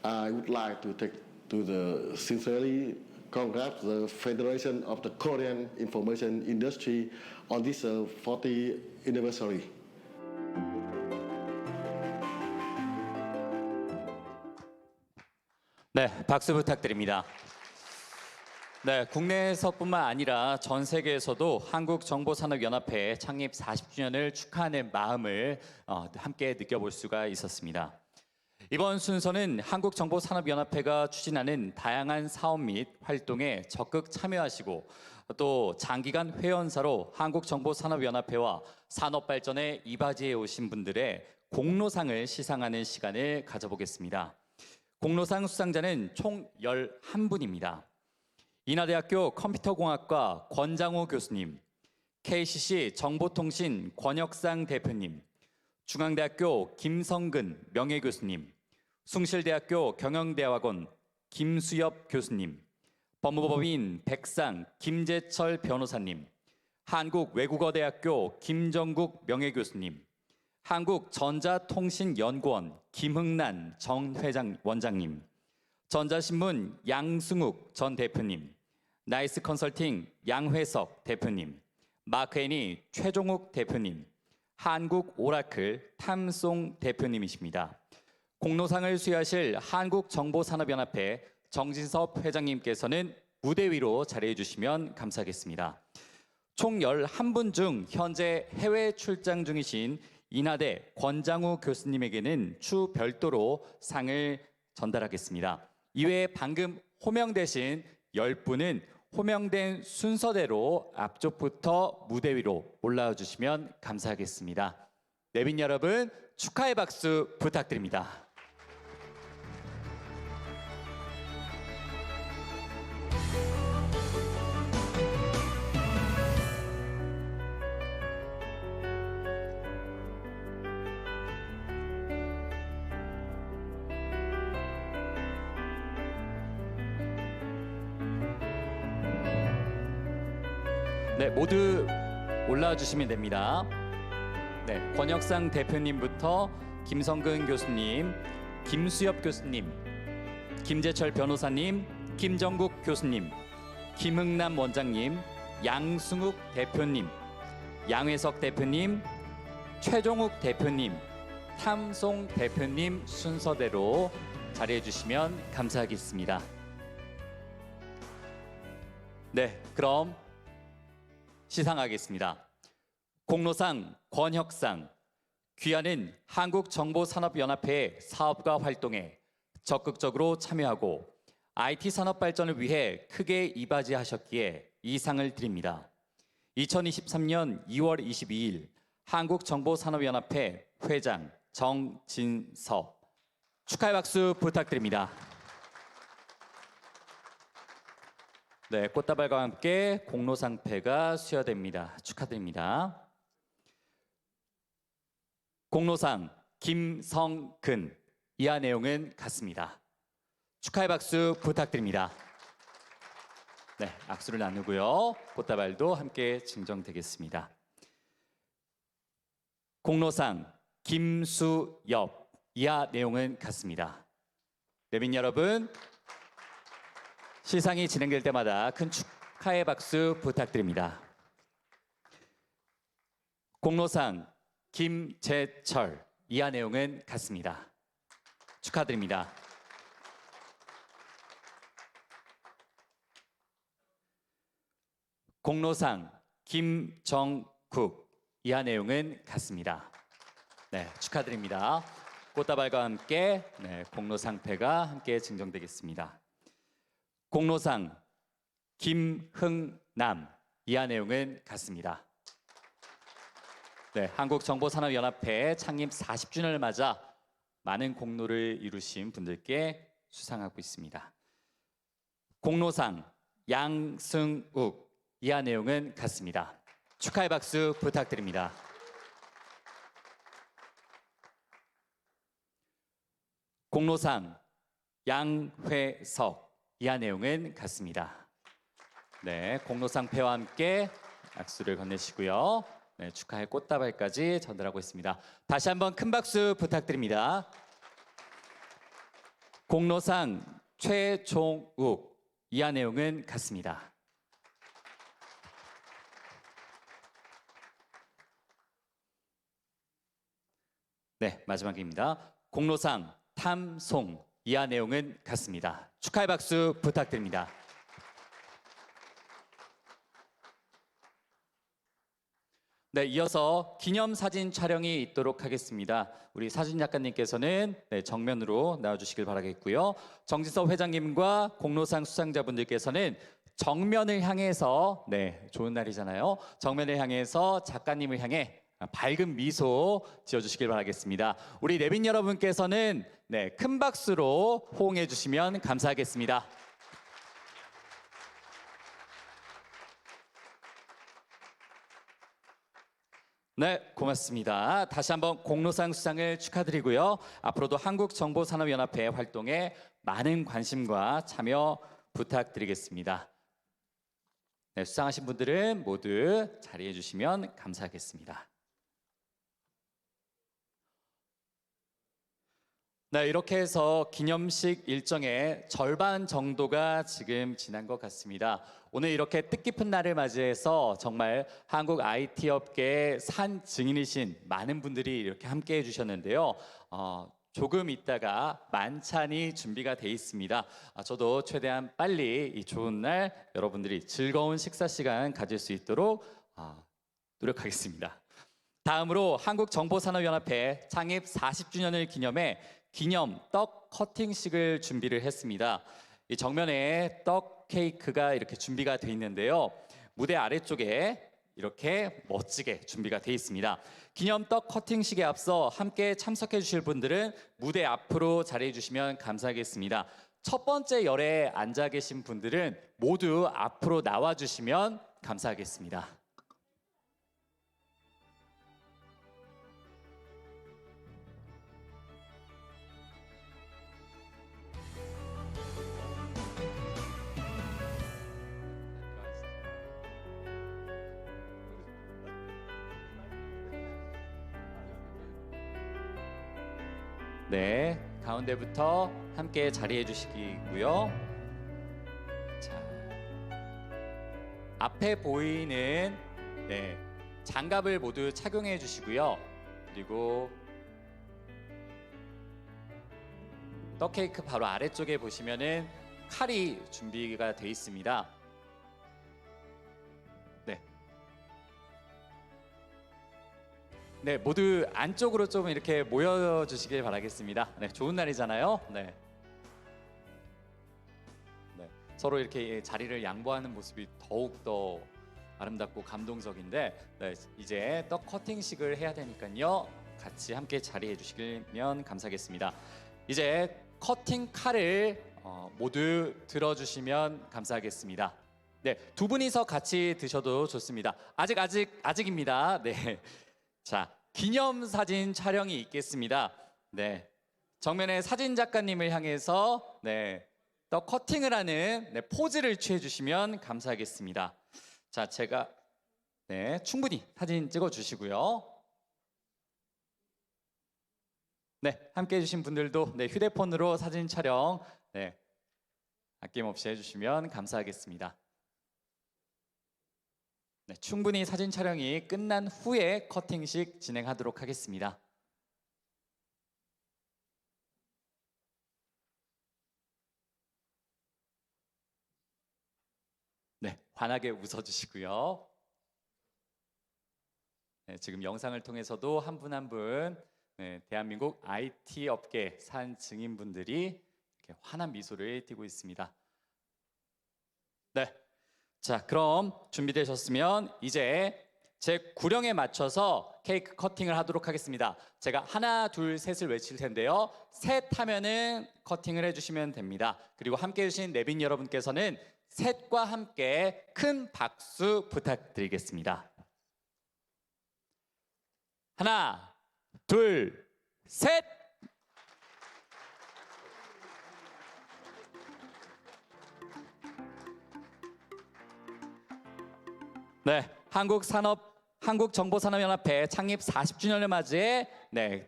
I would like to sincerely congratulate the Federation of the Korean Information Industry on this 40th anniversary.
네, 박수 부탁드립니다. 네, 국내에서뿐만 아니라 전 세계에서도 한국정보산업연합회 창립 40주년을 축하하는 마음을 함께 느껴볼 수가 있었습니다. 이번 순서는 한국정보산업연합회가 추진하는 다양한 사업 및 활동에 적극 참여하시고 또 장기간 회원사로 한국정보산업연합회와 산업발전에 이바지해 오신 분들의 공로상을 시상하는 시간을 가져보겠습니다. 공로상 수상자는 총 11분입니다. 인하대학교 컴퓨터공학과 권장호 교수님, KCC 정보통신 권혁상 대표님, 중앙대학교 김성근 명예교수님, 숭실대학교 경영대학원 김수엽 교수님, 법무법인 백상 김재철 변호사님, 한국외국어대학교 김정국 명예교수님, 한국전자통신연구원 김흥란 전 원장님, 전자신문 양승욱 전 대표님, 나이스 컨설팅 양회석 대표님, 마크애니 최종욱 대표님, 한국 오라클 탐송 대표님이십니다. 공로상을 수여하실 한국정보산업연합회 정진섭 회장님께서는 무대 위로 자리해 주시면 감사하겠습니다. 총 11분 중 현재 해외 출장 중이신 인하대 권장우 교수님에게는 추 별도로 상을 전달하겠습니다. 이외에 방금 호명되신 10분은 호명된 순서대로 앞쪽부터 무대 위로 올라와 주시면 감사하겠습니다. 내빈 여러분, 축하의 박수 부탁드립니다. 네, 모두 올라와 주시면 됩니다. 네, 권혁상 대표님부터 김성근 교수님, 김수엽 교수님, 김재철 변호사님, 김정국 교수님, 김흥남 원장님, 양승욱 대표님, 양회석 대표님, 최종욱 대표님, 탐송 대표님 순서대로 자리해 주시면 감사하겠습니다. 네, 그럼 시상하겠습니다. 공로상 권혁상, 귀하는 한국정보산업연합회의 사업과 활동에 적극적으로 참여하고 IT 산업 발전을 위해 크게 이바지하셨기에 이 상을 드립니다. 2023년 2월 22일 한국정보산업연합회 회장 정진섭, 축하의 박수 부탁드립니다. 네, 꽃다발과 함께 공로상패가 수여됩니다. 축하드립니다. 공로상 김성근, 이하 내용은 같습니다. 축하의 박수 부탁드립니다. 네, 악수를 나누고요. 꽃다발도 함께 증정되겠습니다. 공로상 김수엽, 이하 내용은 같습니다. 내빈 여러분, 시상이 진행될 때마다 큰 축하의 박수 부탁드립니다. 공로상 김재철, 이하 내용은 같습니다. 축하드립니다. 공로상 김정국, 이하 내용은 같습니다. 네, 축하드립니다. 꽃다발과 함께 공로상패가 함께 증정되겠습니다. 공로상 김흥남, 이하 내용은 같습니다. 네, 한국정보산업연합회 창립 40주년을 맞아 많은 공로를 이루신 분들께 수상하고 있습니다. 공로상 양승욱, 이하 내용은 같습니다. 축하의 박수 부탁드립니다. 공로상 양회석, 이하 내용은 같습니다. 네, 공로상패와 함께 악수를 건네시고요. 네, 축하의 꽃다발까지 전달하고 있습니다. 다시 한번 큰 박수 부탁드립니다. 공로상 최종욱, 이하 내용은 같습니다. 네, 마지막입니다. 공로상 탐송, 이하 내용은 같습니다. 축하의 박수 부탁드립니다. 네, 이어서 기념사진 촬영이 있도록 하겠습니다. 우리 사진 작가님께서는 정면으로 나와주시길 바라겠고요. 정진섭 회장님과 공로상 수상자분들께서는 정면을 향해서, 좋은 날이잖아요. 정면을 향해서 작가님을 향해 밝은 미소 지어주시길 바라겠습니다. 우리 내빈 여러분께서는 큰 박수로 호응해 주시면 감사하겠습니다. 네, 고맙습니다. 다시 한번 공로상 수상을 축하드리고요. 앞으로도 한국정보산업연합회 활동에 많은 관심과 참여 부탁드리겠습니다. 네, 수상하신 분들은 모두 자리해 주시면 감사하겠습니다. 네, 이렇게 해서 기념식 일정의 절반 정도가 지금 지난 것 같습니다. 오늘 이렇게 뜻깊은 날을 맞이해서 정말 한국 IT 업계의 산 증인이신 많은 분들이 이렇게 함께 해주셨는데요. 조금 있다가 만찬이 준비가 돼 있습니다. 저도 최대한 빨리 이 좋은 날 여러분들이 즐거운 식사 시간 가질 수 있도록 노력하겠습니다. 다음으로 한국정보산업연합회 창립 40주년을 기념해 기념 떡 커팅식을 준비를 했습니다. 이 정면에 떡 케이크가 이렇게 준비가 돼 있는데요. 무대 아래쪽에 이렇게 멋지게 준비가 돼 있습니다. 기념 떡 커팅식에 앞서 함께 참석해 주실 분들은 무대 앞으로 자리해 주시면 감사하겠습니다. 첫 번째 열에 앉아 계신 분들은 모두 앞으로 나와 주시면 감사하겠습니다. 네, 가운데부터 함께 자리해 주시고요. 자, 앞에 보이는 장갑을 모두 착용해 주시고요. 그리고 떡 케이크 바로 아래쪽에 보시면은 칼이 준비가 되어 있습니다. 네, 모두 안쪽으로 좀 이렇게 모여주시길 바라겠습니다. 네, 좋은 날이잖아요. 네. 서로 이렇게 자리를 양보하는 모습이 더욱 더 아름답고 감동적인데, 이제 떡 커팅식을 해야 되니까요. 같이 함께 자리해 주시면 감사하겠습니다. 이제 커팅 칼을 모두 들어주시면 감사하겠습니다. 네, 두 분이서 같이 드셔도 좋습니다. 아직입니다. 네. 자, 기념사진 촬영이 있겠습니다. 네, 정면에 사진 작가님을 향해서 떡 커팅을 하는 포즈를 취해 주시면 감사하겠습니다. 자, 제가 충분히 사진 찍어 주시고요. 네, 함께 해주신 분들도 휴대폰으로 사진 촬영 아낌없이 해주시면 감사하겠습니다. 네, 충분히 사진 촬영이 끝난 후에 커팅식 진행하도록 하겠습니다. 네, 환하게 웃어주시고요. 네, 지금 영상을 통해서도 한 분 한 분 대한민국 IT 업계 산 증인분들이 이렇게 환한 미소를 띠고 있습니다. 네. 자, 그럼 준비되셨으면 이제 제 구령에 맞춰서 케이크 커팅을 하도록 하겠습니다. 제가 하나, 둘, 셋을 외칠 텐데요. 셋 하면은 커팅을 해주시면 됩니다. 그리고 함께 해주신 내빈 여러분께서는 셋과 함께 큰 박수 부탁드리겠습니다. 하나, 둘, 셋! 네, 한국정보산업연합회 창립 40주년을 맞이해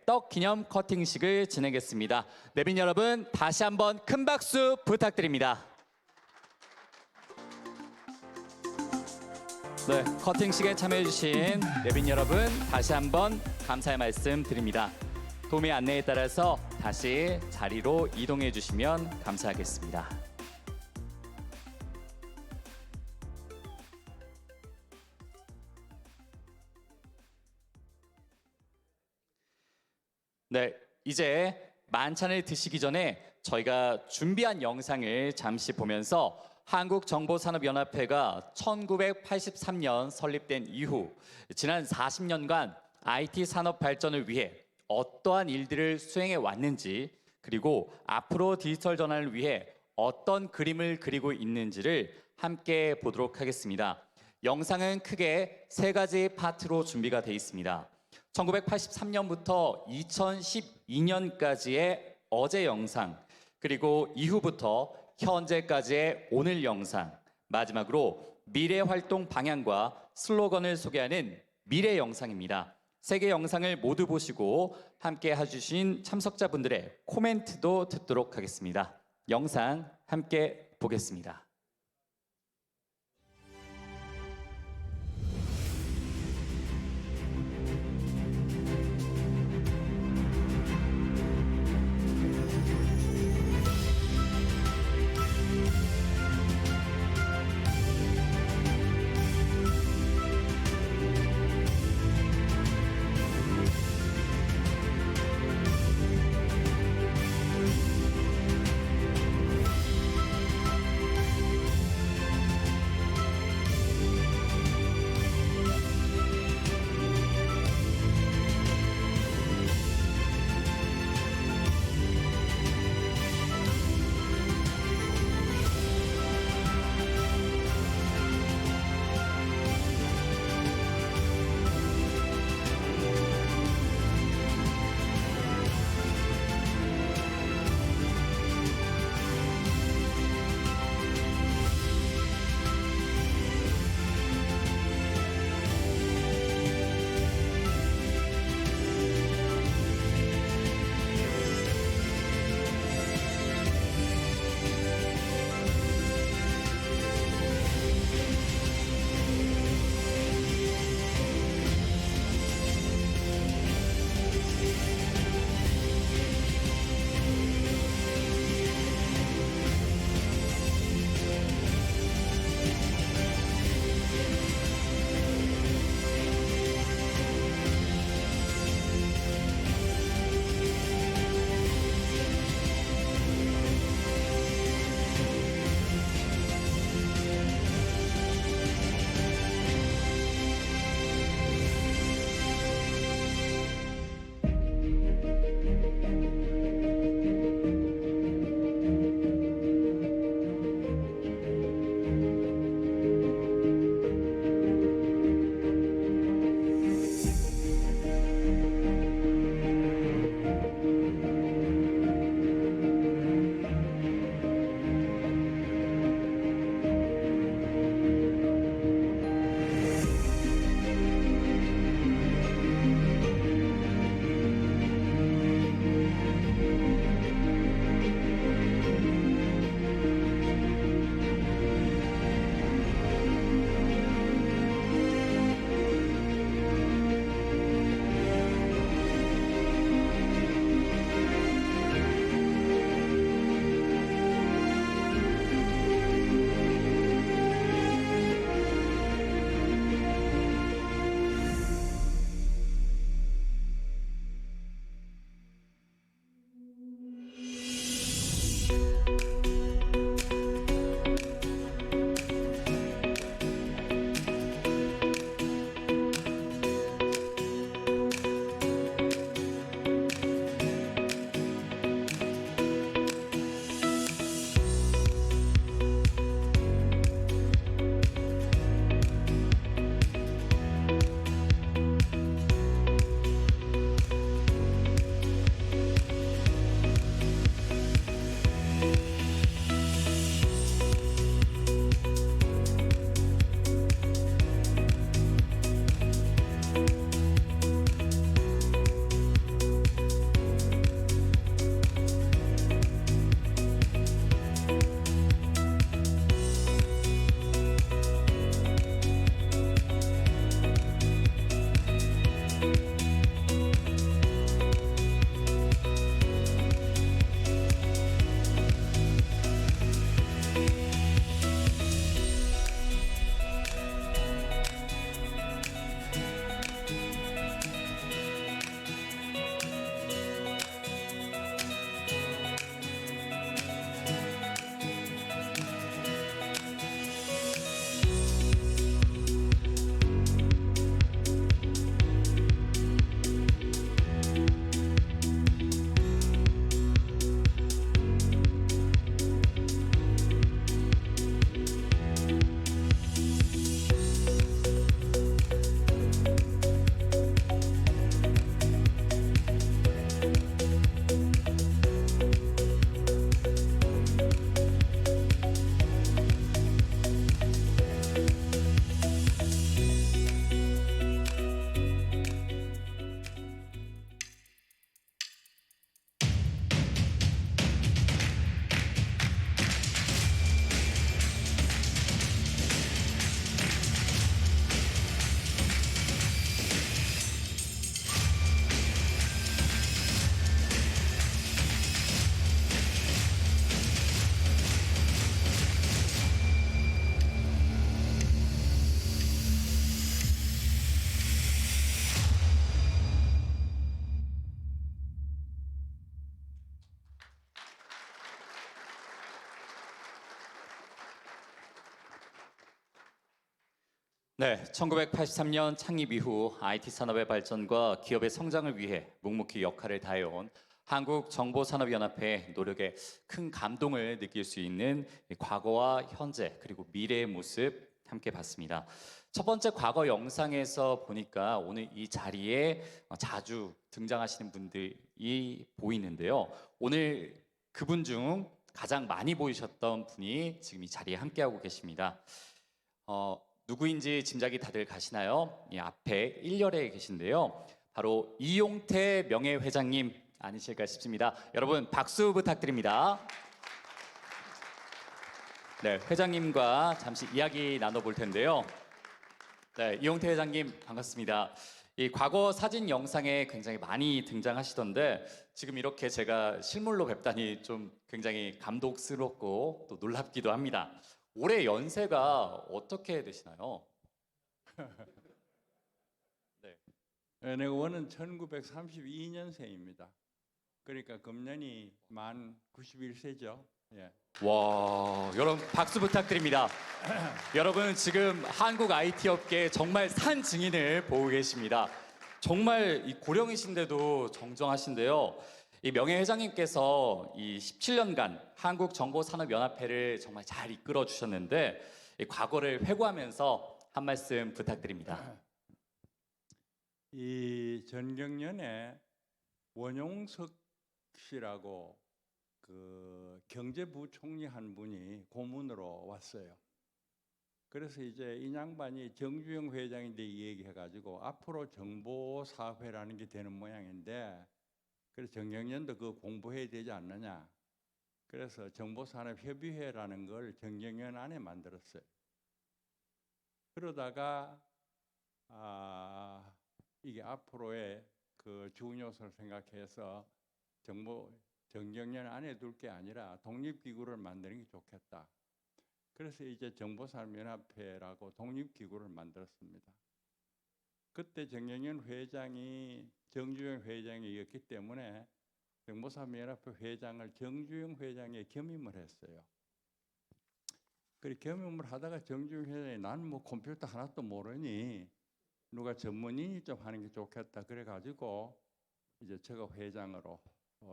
떡 기념 커팅식을 진행했습니다. 내빈 여러분, 다시 한번 큰 박수 부탁드립니다. 네, 커팅식에 참여해주신 내빈 여러분, 다시 한번 감사의 말씀 드립니다. 도움의 안내에 따라서 다시 자리로 이동해 주시면 감사하겠습니다. 네, 이제 만찬을 드시기 전에 저희가 준비한 영상을 잠시 보면서 한국정보산업연합회가 1983년 설립된 이후 지난 40년간 IT 산업 발전을 위해 어떠한 일들을 수행해 왔는지, 그리고 앞으로 디지털 전환을 위해 어떤 그림을 그리고 있는지를 함께 보도록 하겠습니다. 영상은 크게 세 가지 파트로 준비가 되어 있습니다. 1983년부터 2012년까지의 어제 영상, 그리고 이후부터 현재까지의 오늘 영상, 마지막으로 미래 활동 방향과 슬로건을 소개하는 미래 영상입니다. 세 개 영상을 모두 보시고 함께 해주신 참석자분들의 코멘트도 듣도록 하겠습니다. 영상 함께 보겠습니다. 네, 1983년 창립 이후 IT 산업의 발전과 기업의 성장을 위해 묵묵히 역할을 다해온 한국정보산업연합회의 노력에 큰 감동을 느낄 수 있는 과거와 현재 그리고 미래의 모습 함께 봤습니다. 첫 번째 과거 영상에서 보니까 오늘 이 자리에 자주 등장하시는 분들이 보이는데요. 오늘 그분 중 가장 많이 보이셨던 분이 지금 이 자리에 함께하고 계십니다. 누구인지 짐작이 다들 가시나요? 이 앞에 1열에 계신데요. 바로 이용태 명예회장님 아니실까 싶습니다. 여러분 박수 부탁드립니다. 네, 회장님과 잠시 이야기 나눠볼 텐데요. 네, 이용태 회장님 반갑습니다. 이 과거 사진 영상에 굉장히 많이 등장하시던데 지금 이렇게 제가 실물로 뵙다니 좀 굉장히 감동스럽고 또 놀랍기도 합니다. 올해 연세가 어떻게 되시나요?
네. 내가 원은 1932년생입니다. 그러니까 금년이 만 91세죠. 예.
와, 여러분 박수 부탁드립니다. 여러분 지금 한국 IT 업계 정말 산 증인을 보고 계십니다. 정말 이 고령이신데도 정정하신데요. 이 명예 회장님께서 이 17년간 한국정보산업연합회를 정말 잘 이끌어 주셨는데 이 과거를 회고하면서 한 말씀 부탁드립니다.
이 전경련에 원용석 씨라고 그 경제부총리 한 분이 고문으로 왔어요. 그래서 이제 이 양반이 정주영 회장인데 이 얘기해가지고 앞으로 정보사회라는 게 되는 모양인데 그래서 정경련도 그거 공부해야 되지 않느냐. 그래서 정보산업협의회라는 걸 정경련 안에 만들었어요. 그러다가 이게 앞으로의 그 중요성을 생각해서 정경련 안에 둘 게 아니라 독립기구를 만드는 게 좋겠다. 그래서 이제 정보산업연합회라고 독립기구를 만들었습니다. 그때 정경련 회장이 정주영 회장이었기 때문에 정보산업연합회 회장을 정주영 회장에 겸임을 했어요. 그리고 겸임을 하다가 정주영 회장이 나는 뭐 컴퓨터 하나도 모르니 누가 전문인이 좀 하는 게 좋겠다. 그래가지고 이제 제가 회장으로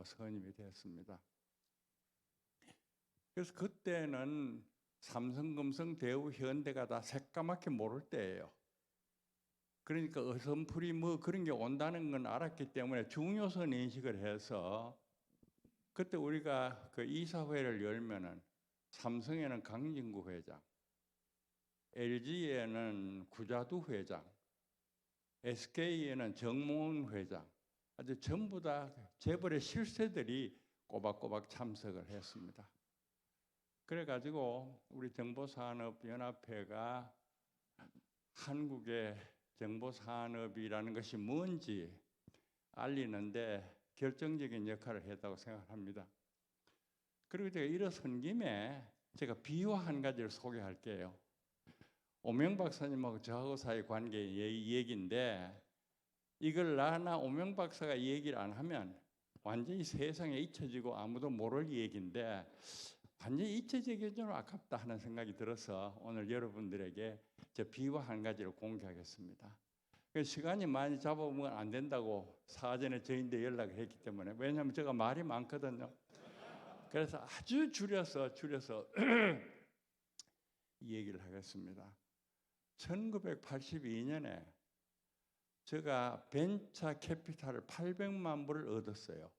선임이 됐습니다. 그래서 그때는 삼성, 금성, 대우, 현대가 다 새까맣게 모를 때예요. 그러니까 어선풀이 뭐 그런 게 온다는 건 알았기 때문에 중요성 인식을 해서 그때 우리가 그 이사회를 열면은 삼성에는 강진구 회장, LG에는 구자두 회장, SK에는 정몽원 회장, 아주 전부 다 재벌의 실세들이 꼬박꼬박 참석을 했습니다. 그래가지고 우리 정보산업연합회가 한국의 정보산업이라는 것이 뭔지 알리는데 결정적인 역할을 했다고 생각합니다. 그리고 제가 일어선 김에 제가 비유 한 가지를 소개할게요. 오명 박사님하고 저하고 사이 관계의 얘기인데 이걸 나나 오명 박사가 얘기를 안 하면 완전히 세상에 잊혀지고 아무도 모를 얘기인데 완전히 잊혀지기 좀 아깝다 하는 생각이 들어서 오늘 여러분들에게 저 비유 한 가지를 공개하겠습니다. 시간이 많이 잡아보면 안 된다고 사전에 저희한테 연락을 했기 때문에 왜냐하면 제가 말이 많거든요. 그래서 아주 줄여서 이 얘기를 하겠습니다. 1982년에 제가 벤처 캐피탈을 800만 불을 얻었어요.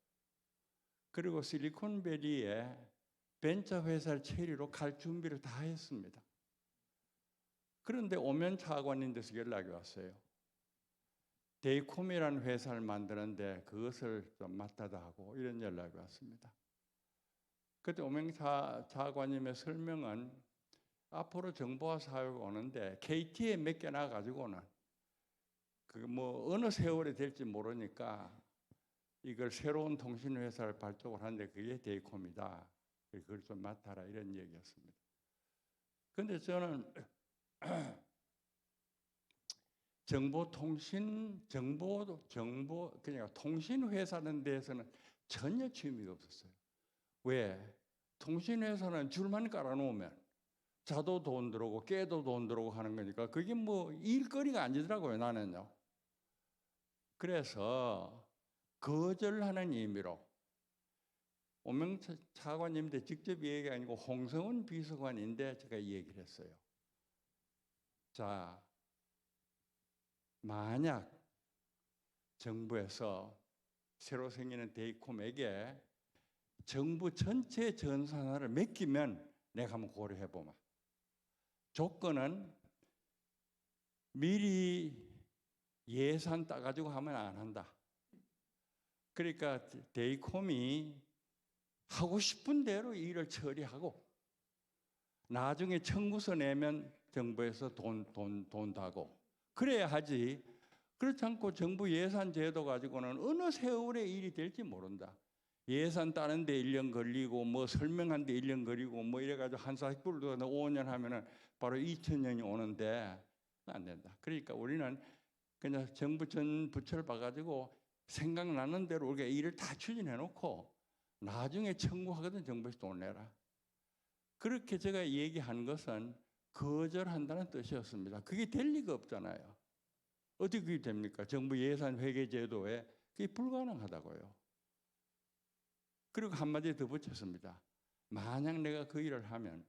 그리고 실리콘밸리에 벤처 회사를 체리로 갈 준비를 다 했습니다. 그런데 오면 차관님께서 연락이 왔어요. 데이콤이라는 회사를 만드는데 그것을 좀 맡아달라고 이런 연락이 왔습니다. 그때 오명 차관님의 설명은 앞으로 정보화 사회가 오는데 KT에 맡겨놔 가지고는 그 뭐 어느 세월이 될지 모르니까 이걸 새로운 통신 회사를 발족을 하는데 그게 데이콤이다. 그걸 좀 맡아라 이런 얘기였습니다. 그런데 저는 그냥 통신 회사는 데에서는 전혀 취미가 없었어요. 왜? 통신 회사는 줄만 깔아놓으면 자도 돈 들어오고 깨도 돈 들어오고 하는 거니까 그게 뭐 일거리가 아니더라고요, 나는요. 그래서 거절하는 의미로 오명 차관님한테 직접 얘기가 아니고 홍성훈 비서관인데 제가 이 얘기를 했어요. 자, 만약 정부에서 새로 생기는 데이콤에게 정부 전체 전산화를 맡기면 내가 한번 고려해보마. 조건은 미리 예산 따가지고 하면 안 한다. 그러니까 데이콤이 하고 싶은 대로 일을 처리하고 나중에 청구서 내면 정부에서 돈 다고 그래야 하지. 그렇지 않고 정부 예산 제도 가지고는 어느 세월에 일이 될지 모른다. 예산 따는데 1년 걸리고 뭐 설명하는데 1년 걸리고 뭐 이래가지고 한 사익불도 5년 하면은 바로 2000년이 오는데 안 된다. 그러니까 우리는 그냥 정부 전 부처를 봐가지고 생각나는 대로 우리가 일을 다 추진해놓고 나중에 청구하거든 정부에서 돈 내라. 그렇게 제가 얘기한 것은 거절한다는 뜻이었습니다. 그게 될 리가 없잖아요. 어떻게 그게 됩니까? 정부 예산 회계 제도에 그게 불가능하다고요. 그리고 한마디 더 붙였습니다. 만약 내가 그 일을 하면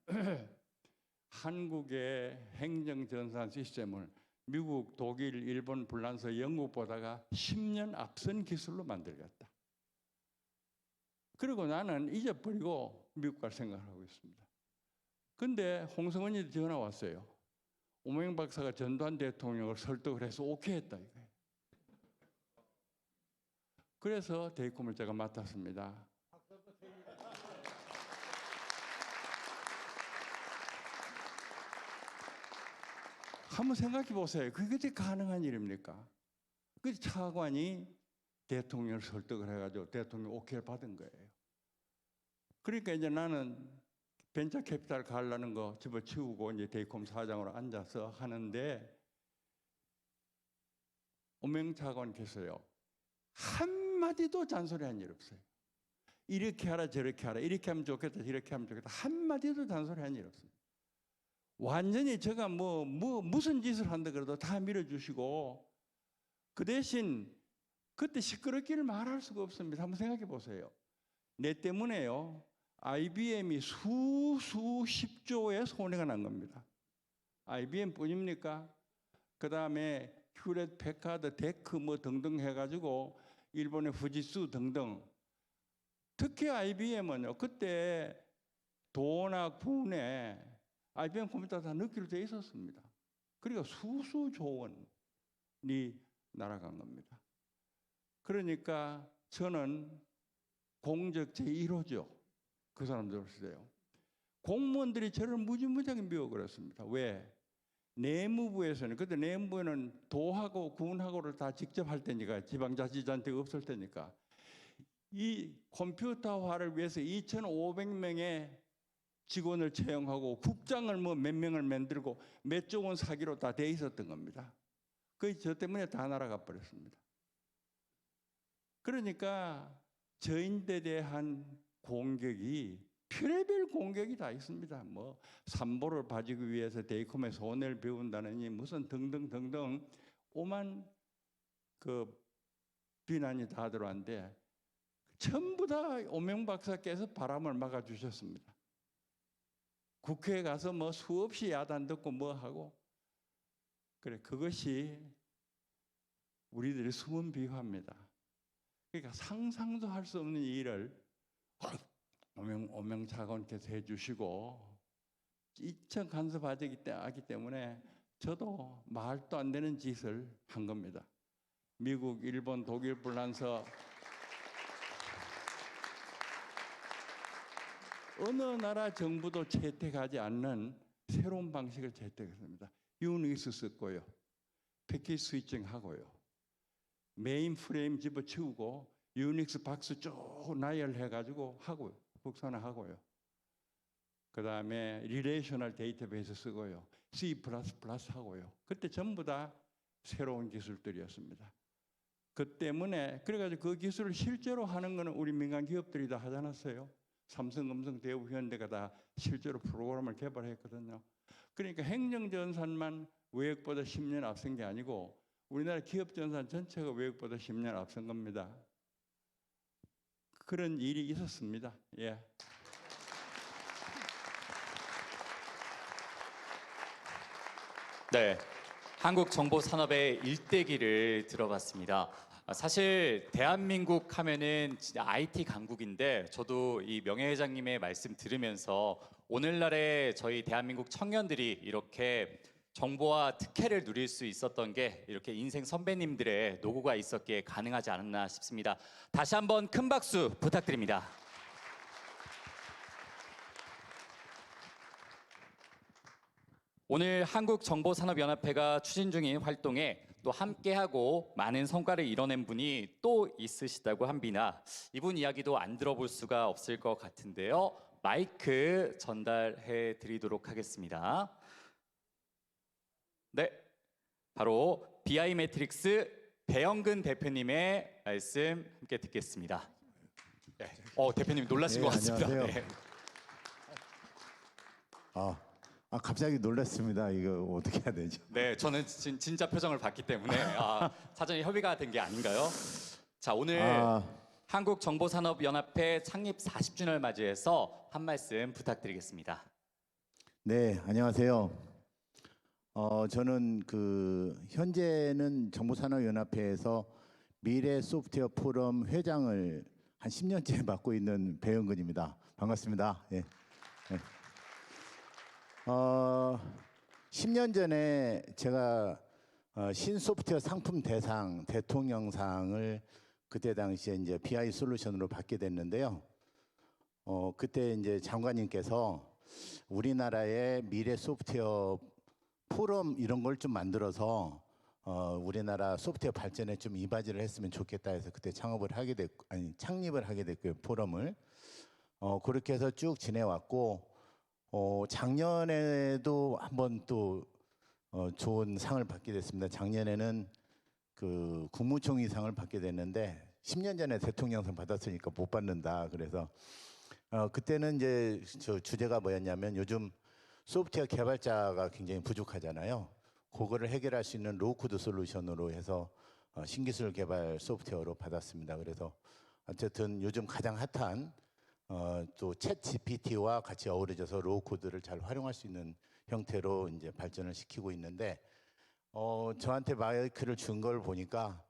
한국의 행정전산 시스템을 미국, 독일, 일본, 불란서, 영국보다가 10년 앞선 기술로 만들겠다. 그리고 나는 잊어버리고 미국 갈 생각을 하고 있습니다. 근데 홍성원이 전화 왔어요. 오명 박사가 전두환 대통령을 설득을 해서 오케이 했다 이거예요. 그래서 데이콤을 제가 맡았습니다. 한번 생각해 보세요. 그게 어떻게 가능한 일입니까? 그 차관이 대통령을 설득을 해가지고 대통령 오케이를 받은 거예요. 그러니까 이제 나는 벤처 캐피탈 가려는 거 집어치우고 이제 데이콤 사장으로 앉아서 하는데 오명 차관께서요 한마디도 잔소리한 일 없어요. 이렇게 하라 저렇게 하라 이렇게 하면 좋겠다 이렇게 하면 좋겠다 한마디도 잔소리한 일 없어요. 완전히 제가 무슨 짓을 한다 그래도 다 밀어주시고 그 대신 그때 시끄럽기를 말할 수가 없습니다. 한번 생각해 보세요. 내 때문에요. IBM이 수십조의 손해가 난 겁니다. IBM 뿐입니까? 그 다음에 휴렛 패카드, 데크 뭐 등등 해가지고 일본의 후지수 등등. 특히 IBM은요. 그때 도나 군에 IBM 컴퓨터 다 넣기로 돼 있었습니다. 그러니까 수조 원이 날아간 겁니다. 그러니까 저는 공적 제1호죠. 그 사람들로서요. 공무원들이 저를 무지무지하게 미워그랬습니다. 왜? 내무부에서는 그때 내무부에는 도하고 군하고를 다 직접 할 테니까 지방자치단체가 없을 테니까 이 컴퓨터화를 위해서 2,500명의 직원을 채용하고 국장을 뭐 몇 명을 만들고 몇 조 원 사기로 다 돼 있었던 겁니다. 그게 저 때문에 다 날아가 버렸습니다. 그러니까 저인데 대한 공격이 별의별 공격이 다 있습니다. 뭐 삼보를 봐주기 위해서 데이콤의 손해를 배운다느니 무슨 등등등등 오만 그 비난이 다 들어왔는데 전부 다 오명 박사께서 바람을 막아 주셨습니다. 국회에 가서 뭐 수없이 야단 듣고 뭐 하고 그래 그것이 우리들의 숨은 비화입니다. 그러니까 상상도 할 수 없는 일을 오명 차관께서 해주시고 이천 간섭하기 때문에 저도 말도 안 되는 짓을 한 겁니다. 미국, 일본, 독일, 불란서 어느 나라 정부도 채택하지 않는 새로운 방식을 채택했습니다. 유닉스 썼고요. 패키지 스위칭하고요. 메인 프레임 집어치우고 유닉스 박스 쭉 나열해가지고 하고요. 국산화하고요. 그 다음에 리레이셔널 데이터베이스 쓰고요. C++ 하고요. 그때 전부 다 새로운 기술들이었습니다. 그 때문에 그래가지고 그 기술을 실제로 하는 거는 우리 민간 기업들이 다 하지 않았어요. 삼성, 대우, 현대가 다 실제로 프로그램을 개발했거든요. 그러니까 행정전산만 외국보다 10년 앞선 게 아니고 우리나라 기업전산 전체가 외국보다 10년 앞선 겁니다. 그런 일이 있었습니다. 예.
네, 한국 정보 산업의 일대기를 들어봤습니다. 사실 대한민국 하면은 진짜 IT 강국인데 저도 이 명예 회장님의 말씀 들으면서 오늘날의 저희 대한민국 청년들이 이렇게 정보와 특혜를 누릴 수 있었던 게 이렇게 인생 선배님들의 노고가 있었기에 가능하지 않았나 싶습니다. 다시 한번 큰 박수 부탁드립니다. 오늘 한국정보산업연합회가 추진 중인 활동에 또 함께하고 많은 성과를 이뤄낸 분이 또 있으시다고 합니다. 이분 이야기도 안 들어볼 수가 없을 것 같은데요. 마이크 전달해 드리도록 하겠습니다. 네, 바로 BI 매트릭스 배영근 대표님의 말씀 함께 듣겠습니다. 네. 대표님 놀라신 것 같습니다.
안녕하세요.
네.
갑자기 놀랐습니다. 이거 어떻게 해야 되죠?
네, 저는 진짜 표정을 봤기 때문에 사전에 협의가 된 게 아닌가요? 자, 오늘 한국정보산업연합회 창립 40주년을 맞이해서 한 말씀 부탁드리겠습니다.
네, 안녕하세요. 저는 현재는 정보산업연합회에서 미래 소프트웨어 포럼 회장을 한 10년째 맡고 있는 배영근입니다. 반갑습니다. 예. 네. 10년 전에 제가 신소프트웨어 상품 대상 대통령상을 그때 당시에 이제 BI 솔루션으로 받게 됐는데요. 그때 이제 장관님께서 우리나라의 미래 소프트웨어 포럼 이런 걸 좀 만들어서 우리나라 소프트웨어 발전에 좀 이바지를 했으면 좋겠다 해서 그때 창립을 하게 됐고요, 포럼을. 그렇게 해서 쭉 지내왔고 작년에도 한번 또 좋은 상을 받게 됐습니다. 작년에는 국무총리상을 받게 됐는데 10년 전에 대통령상 받았으니까 못 받는다. 그래서 그때는 이제 주제가 뭐였냐면 요즘 소프트웨어 개발자가 굉장히 부족하잖아요. 그거를 해결할 수 있는 로우코드 솔루션으로 해서 신기술 개발 소프트웨어로 받았습니다. 그래서 어쨌든 요즘 가장 핫한 또 챗 GPT와 같이 어우러져서 로우 코드를 잘 활용할 수 있는 형태로 이제 발전을 시키고 있는데 저한테 마이크를 준 걸 보니까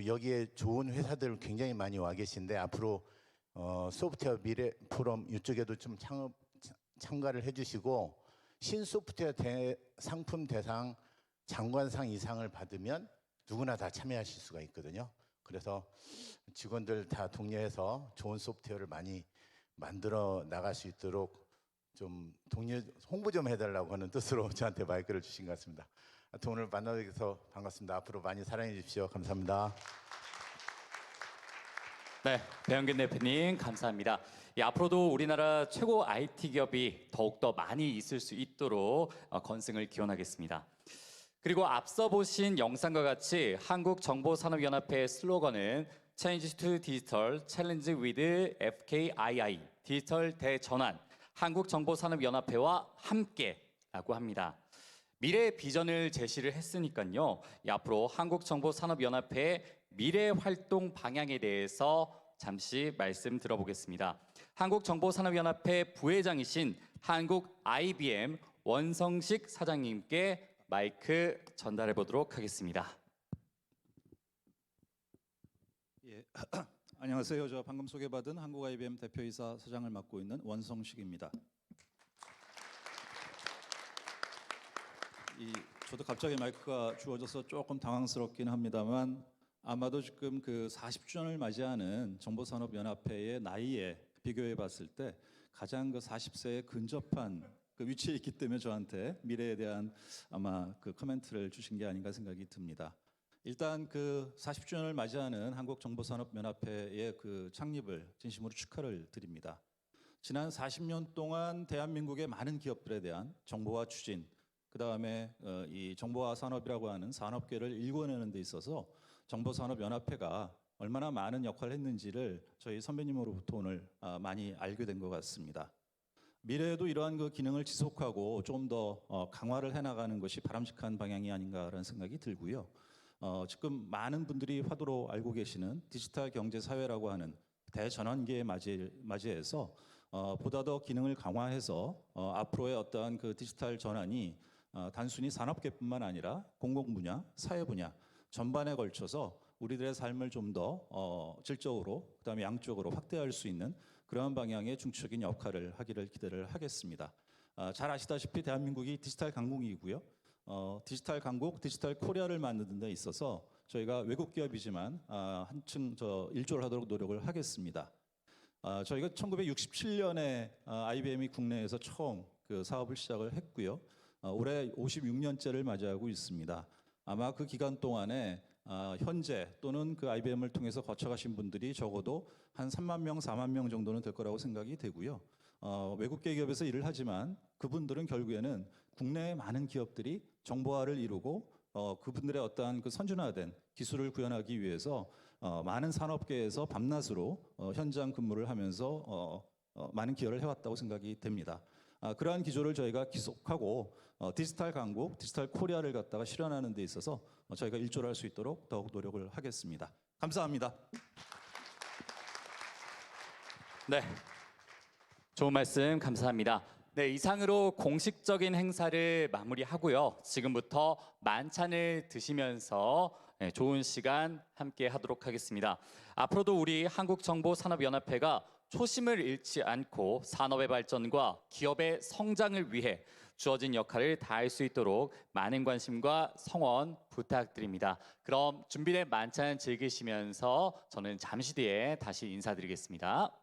여기에 좋은 회사들 굉장히 많이 와 계신데 앞으로 소프트웨어 미래 포럼 이쪽에도 좀 참가를 해주시고 신소프트웨어 상품 대상 장관상 이상을 받으면 누구나 다 참여하실 수가 있거든요. 그래서 직원들 다 독려해서 좋은 소프트웨어를 많이 만들어 나갈 수 있도록 좀 홍보 좀 해달라고 하는 뜻으로 저한테 마이크를 주신 것 같습니다. 하여튼 오늘 만나서 반갑습니다. 앞으로 많이 사랑해 주십시오. 감사합니다.
네, 배영근 대표님 감사합니다. 앞으로도 우리나라 최고 IT 기업이 더욱더 많이 있을 수 있도록 건승을 기원하겠습니다. 그리고 앞서 보신 영상과 같이 한국정보산업연합회의 슬로건은 Change to Digital, Challenge with FKII, 디지털 대전환, 한국정보산업연합회와 함께라고 합니다. 미래 비전을 제시를 했으니까요. 앞으로 한국정보산업연합회의 미래 활동 방향에 대해서 잠시 말씀 들어보겠습니다. 한국정보산업연합회 부회장이신 한국 IBM 원성식 사장님께 마이크 전달해 보도록 하겠습니다.
예, 안녕하세요. 저 방금 소개받은 한국 IBM 대표이사 사장을 맡고 있는 원성식입니다. 저도 갑자기 마이크가 주어져서 조금 당황스럽긴 합니다만 아마도 지금 40주년을 맞이하는 정보산업연합회의 나이에 비교해 봤을 때 가장 40세에 근접한 위치에 있기 때문에 저한테 미래에 대한 아마 코멘트를 주신 게 아닌가 생각이 듭니다. 일단 40주년을 맞이하는 한국정보산업연합회의 창립을 진심으로 축하를 드립니다. 지난 40년 동안 대한민국의 많은 기업들에 대한 정보화 추진, 그 다음에 이 정보화 산업이라고 하는 산업계를 일궈내는 데 있어서 정보산업연합회가 얼마나 많은 역할을 했는지를 저희 선배님으로부터 오늘 많이 알게 된 것 같습니다. 미래에도 이러한 그 기능을 지속하고 좀 더 강화를 해나가는 것이 바람직한 방향이 아닌가라는 생각이 들고요. 지금 많은 분들이 화두로 알고 계시는 디지털 경제 사회라고 하는 대전환기에 맞이해서 보다 더 기능을 강화해서 앞으로의 어떠한 그 디지털 전환이 단순히 산업계뿐만 아니라 공공 분야, 사회 분야 전반에 걸쳐서 우리들의 삶을 좀 더 질적으로 그다음에 양적으로 확대할 수 있는 그러한 방향의 중추적인 역할을 하기를 기대를 하겠습니다. 잘 아시다시피 대한민국이 디지털 강국이고요. 디지털 강국, 디지털 코리아를 만드는 데 있어서 저희가 외국 기업이지만 한층 일조를 하도록 노력을 하겠습니다. 저희가 1967년에 IBM이 국내에서 처음 그 사업을 시작을 했고요. 올해 56년째를 맞이하고 있습니다. 아마 그 기간 동안에 현재 또는 그 IBM을 통해서 거쳐가신 분들이 적어도 한 3만 명, 4만 명 정도는 될 거라고 생각이 되고요. 외국계 기업에서 일을 하지만 그분들은 결국에는 국내의 많은 기업들이 정보화를 이루고 그분들의 어떠한 그 선진화된 기술을 구현하기 위해서 많은 산업계에서 밤낮으로 현장 근무를 하면서 많은 기여를 해왔다고 생각이 됩니다. 그러한 기조를 저희가 지속하고 디지털 강국, 디지털 코리아를 갖다가 실현하는 데 있어서 저희가 일조를 할 수 있도록 더욱 노력을 하겠습니다. 감사합니다.
네, 좋은 말씀 감사합니다. 네, 이상으로 공식적인 행사를 마무리하고요. 지금부터 만찬을 드시면서 좋은 시간 함께 하도록 하겠습니다. 앞으로도 우리 한국정보산업연합회가 초심을 잃지 않고 산업의 발전과 기업의 성장을 위해 주어진 역할을 다할 수 있도록 많은 관심과 성원 부탁드립니다. 그럼 준비된 만찬 즐기시면서 저는 잠시 뒤에 다시 인사드리겠습니다.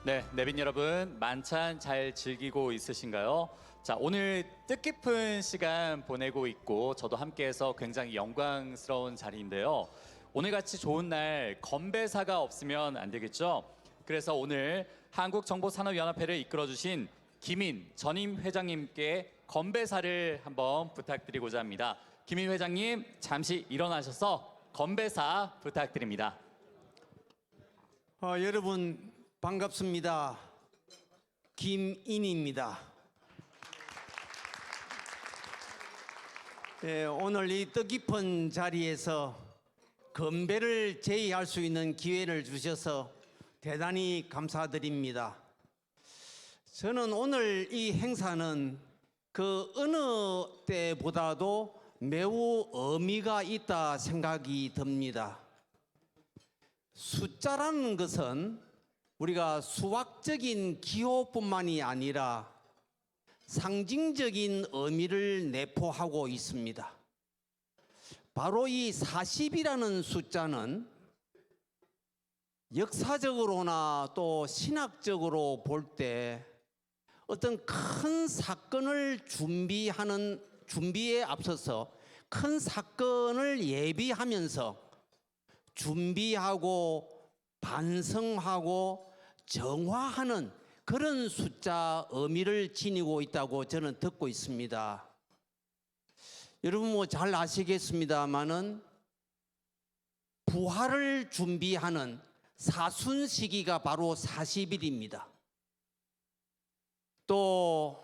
네, 내빈 여러분 만찬 잘 즐기고 있으신가요? 자, 오늘 뜻깊은 시간 보내고 있고 저도 함께해서 굉장히 영광스러운 자리인데요. 오늘같이 좋은 날 건배사가 없으면 안 되겠죠? 그래서 오늘 한국정보산업연합회를 이끌어주신 김인 전임 회장님께 건배사를 한번 부탁드리고자 합니다. 김인 회장님 잠시 일어나셔서 건배사 부탁드립니다.
여러분 반갑습니다. 김인입니다. 오늘 이 뜻깊은 자리에서 건배를 제의할 수 있는 기회를 주셔서 대단히 감사드립니다. 저는 오늘 이 행사는 그 어느 때보다도 매우 의미가 있다 생각이 듭니다. 숫자라는 것은 우리가 수학적인 기호뿐만이 아니라 상징적인 의미를 내포하고 있습니다. 바로 이 40이라는 숫자는 역사적으로나 또 신학적으로 볼 때 어떤 큰 사건을 준비에 앞서서 큰 사건을 예비하면서 준비하고 반성하고 정화하는 그런 숫자 의미를 지니고 있다고 저는 듣고 있습니다. 여러분 뭐 잘 아시겠습니다마는 부활을 준비하는 사순 시기가 바로 40일입니다. 또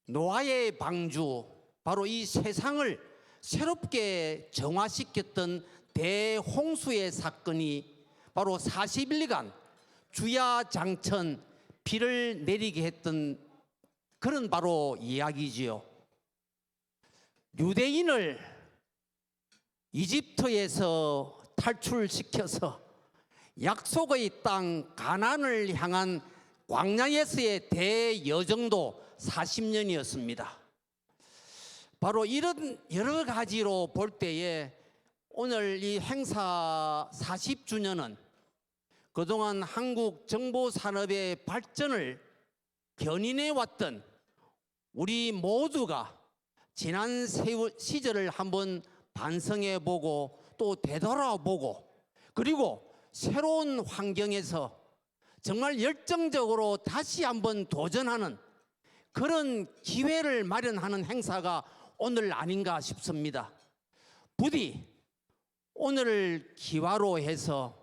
노아의 방주, 바로 이 세상을 새롭게 정화시켰던 대홍수의 사건이 바로 40일간 주야장천 비를 내리게 했던 그런 바로 이야기지요. 유대인을 이집트에서 탈출시켜서 약속의 땅 가나안을 향한 광야에서의 대여정도 40년이었습니다. 바로 이런 여러 가지로 볼 때에 오늘 이 행사 40주년은 그동안 한국 정보산업의 발전을 견인해 왔던 우리 모두가 지난 시절을 한번 반성해 보고 또 되돌아보고 그리고 새로운 환경에서 정말 열정적으로 다시 한번 도전하는 그런 기회를 마련하는 행사가 오늘 아닌가 싶습니다. 부디 오늘을 기화로 해서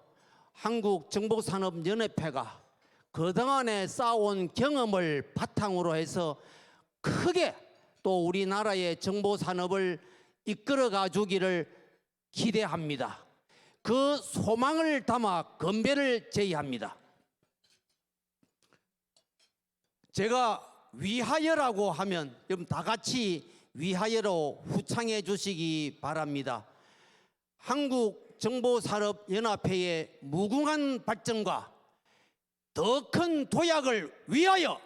한국정보산업연합회가 그동안에 쌓아온 경험을 바탕으로 해서 크게 또 우리나라의 정보산업을 이끌어가 주기를 기대합니다. 그 소망을 담아 건배를 제의합니다. 제가 위하여라고 하면 여러분 다 같이 위하여로 후창해 주시기 바랍니다. 한국정보산업연합회의 무궁한 발전과 더 큰 도약을 위하여!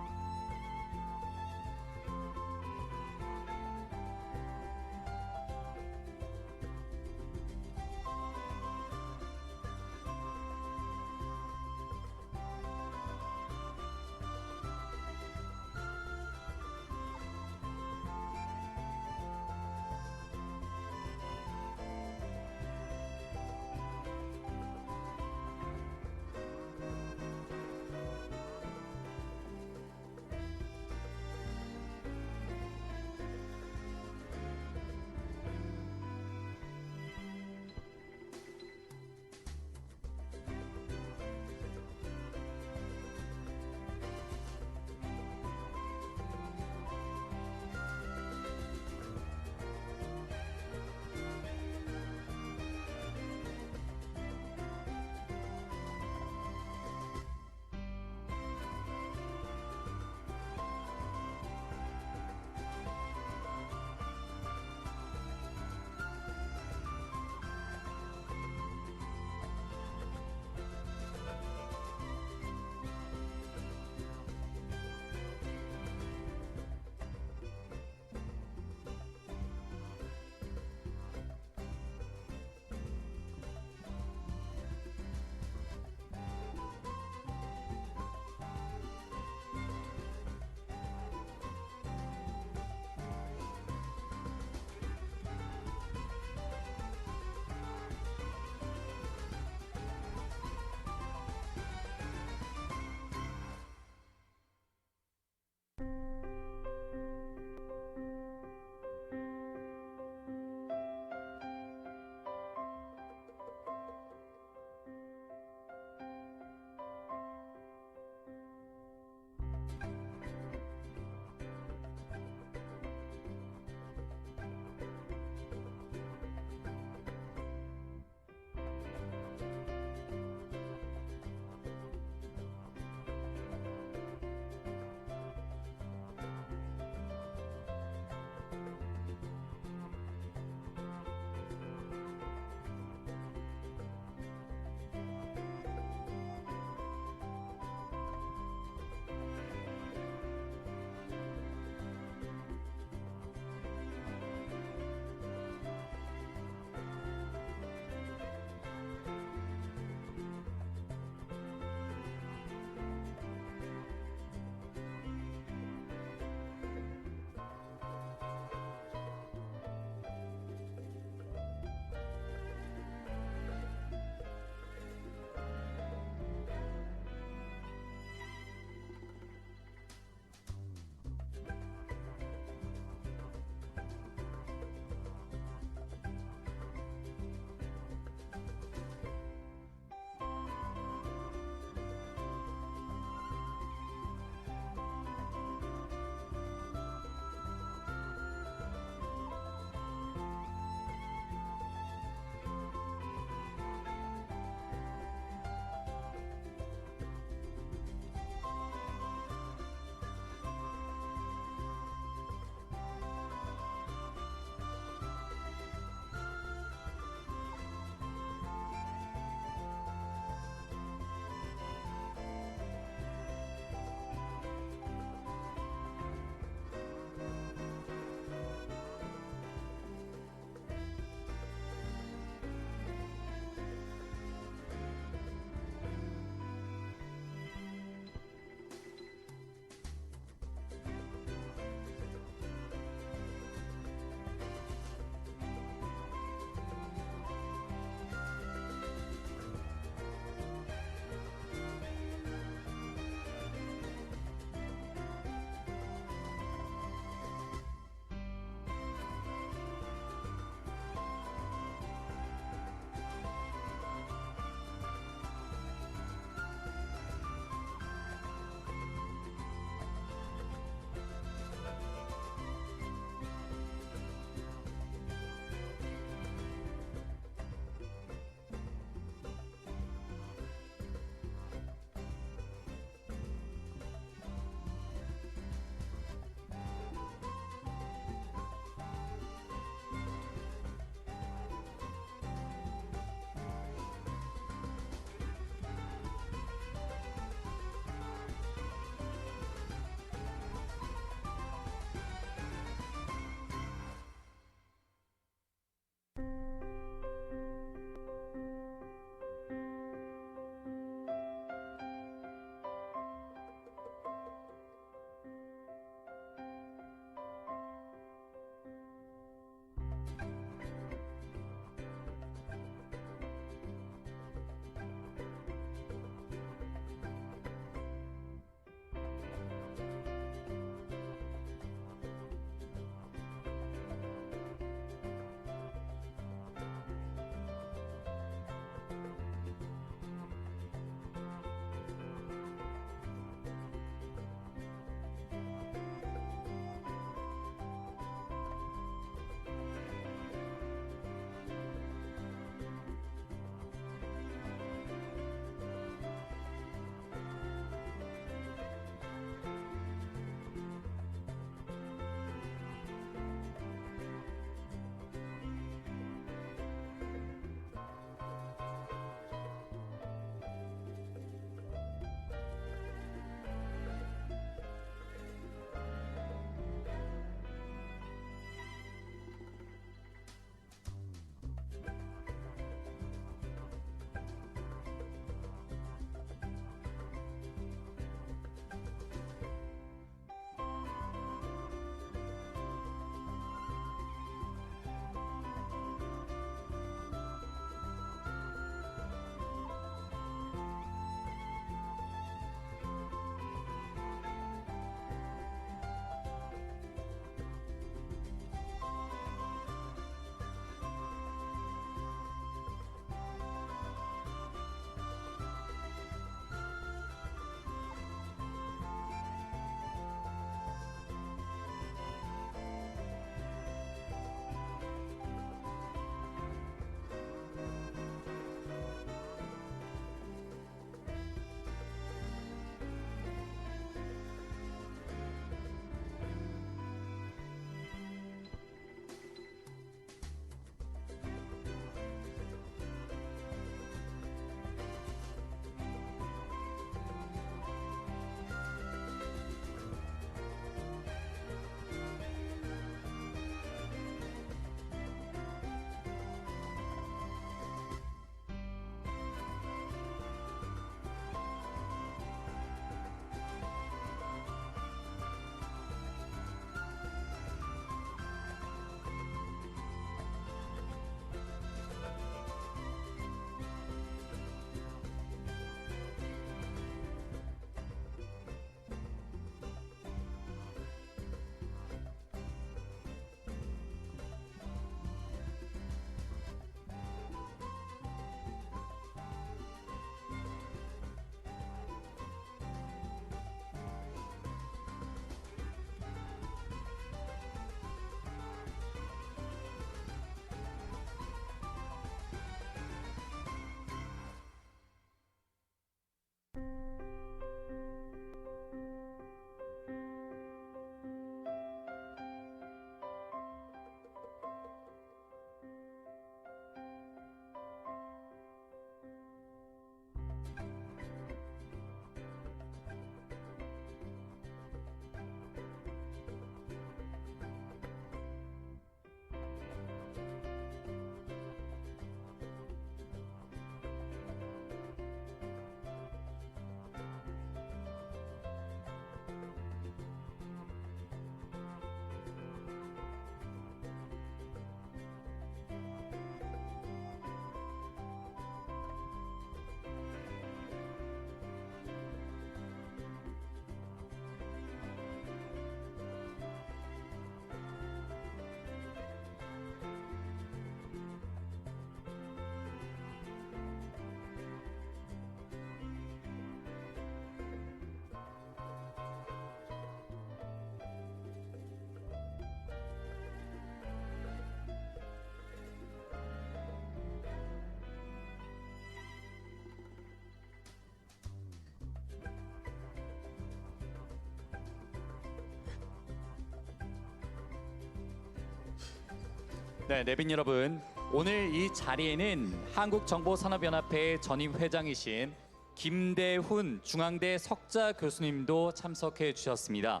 네, 내빈 여러분, 오늘 이 자리에는 한국정보산업연합회 전임 회장이신 김대훈 중앙대 석자 교수님도 참석해 주셨습니다.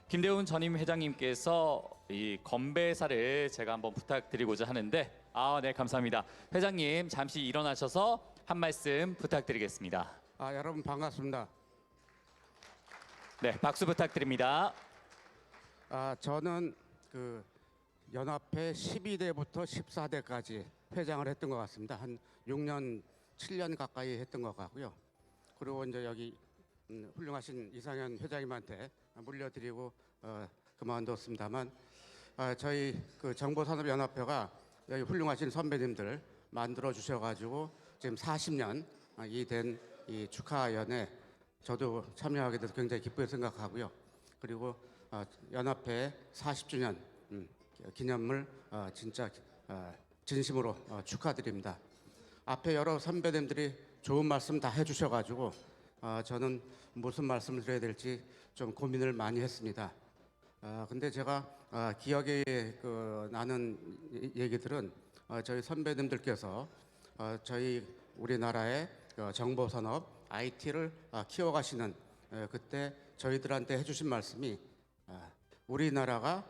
김대훈 전임 회장님께서 이 건배사를 제가 한번 부탁드리고자 하는데, 네, 감사합니다. 회장님 잠시 일어나셔서 한 말씀 부탁드리겠습니다.
여러분 반갑습니다.
네, 박수 부탁드립니다.
저는 그 연합회 12대부터 14대까지 회장을 했던 것 같습니다. 한 6년, 7년 가까이 했던 것 같고요. 그리고 이제 여기 훌륭하신 이상현 회장님한테 물려드리고 그만뒀습니다만, 저희 그 정보산업연합회가 여기 훌륭하신 선배님들 만들어 주셔가지고 지금 40년 이 된 이 축하연에 저도 참여하게 돼서 굉장히 기쁘게 생각하고요. 그리고 연합회 40주년 기념을 진짜 진심으로 축하드립니다. 앞에 여러 선배님들이 좋은 말씀 다 해주셔가지고 저는 무슨 말씀을 드려야 될지 좀 고민을 많이 했습니다. 근데 제가 기억에 나는 얘기들은 저희 선배님들께서 저희 우리나라의 정보산업 IT를 키워가시는 그때 저희들한테 해주신 말씀이 우리나라가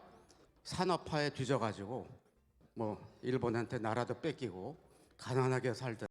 산업화에 뒤져가지고 뭐 일본한테 나라도 뺏기고 가난하게 살던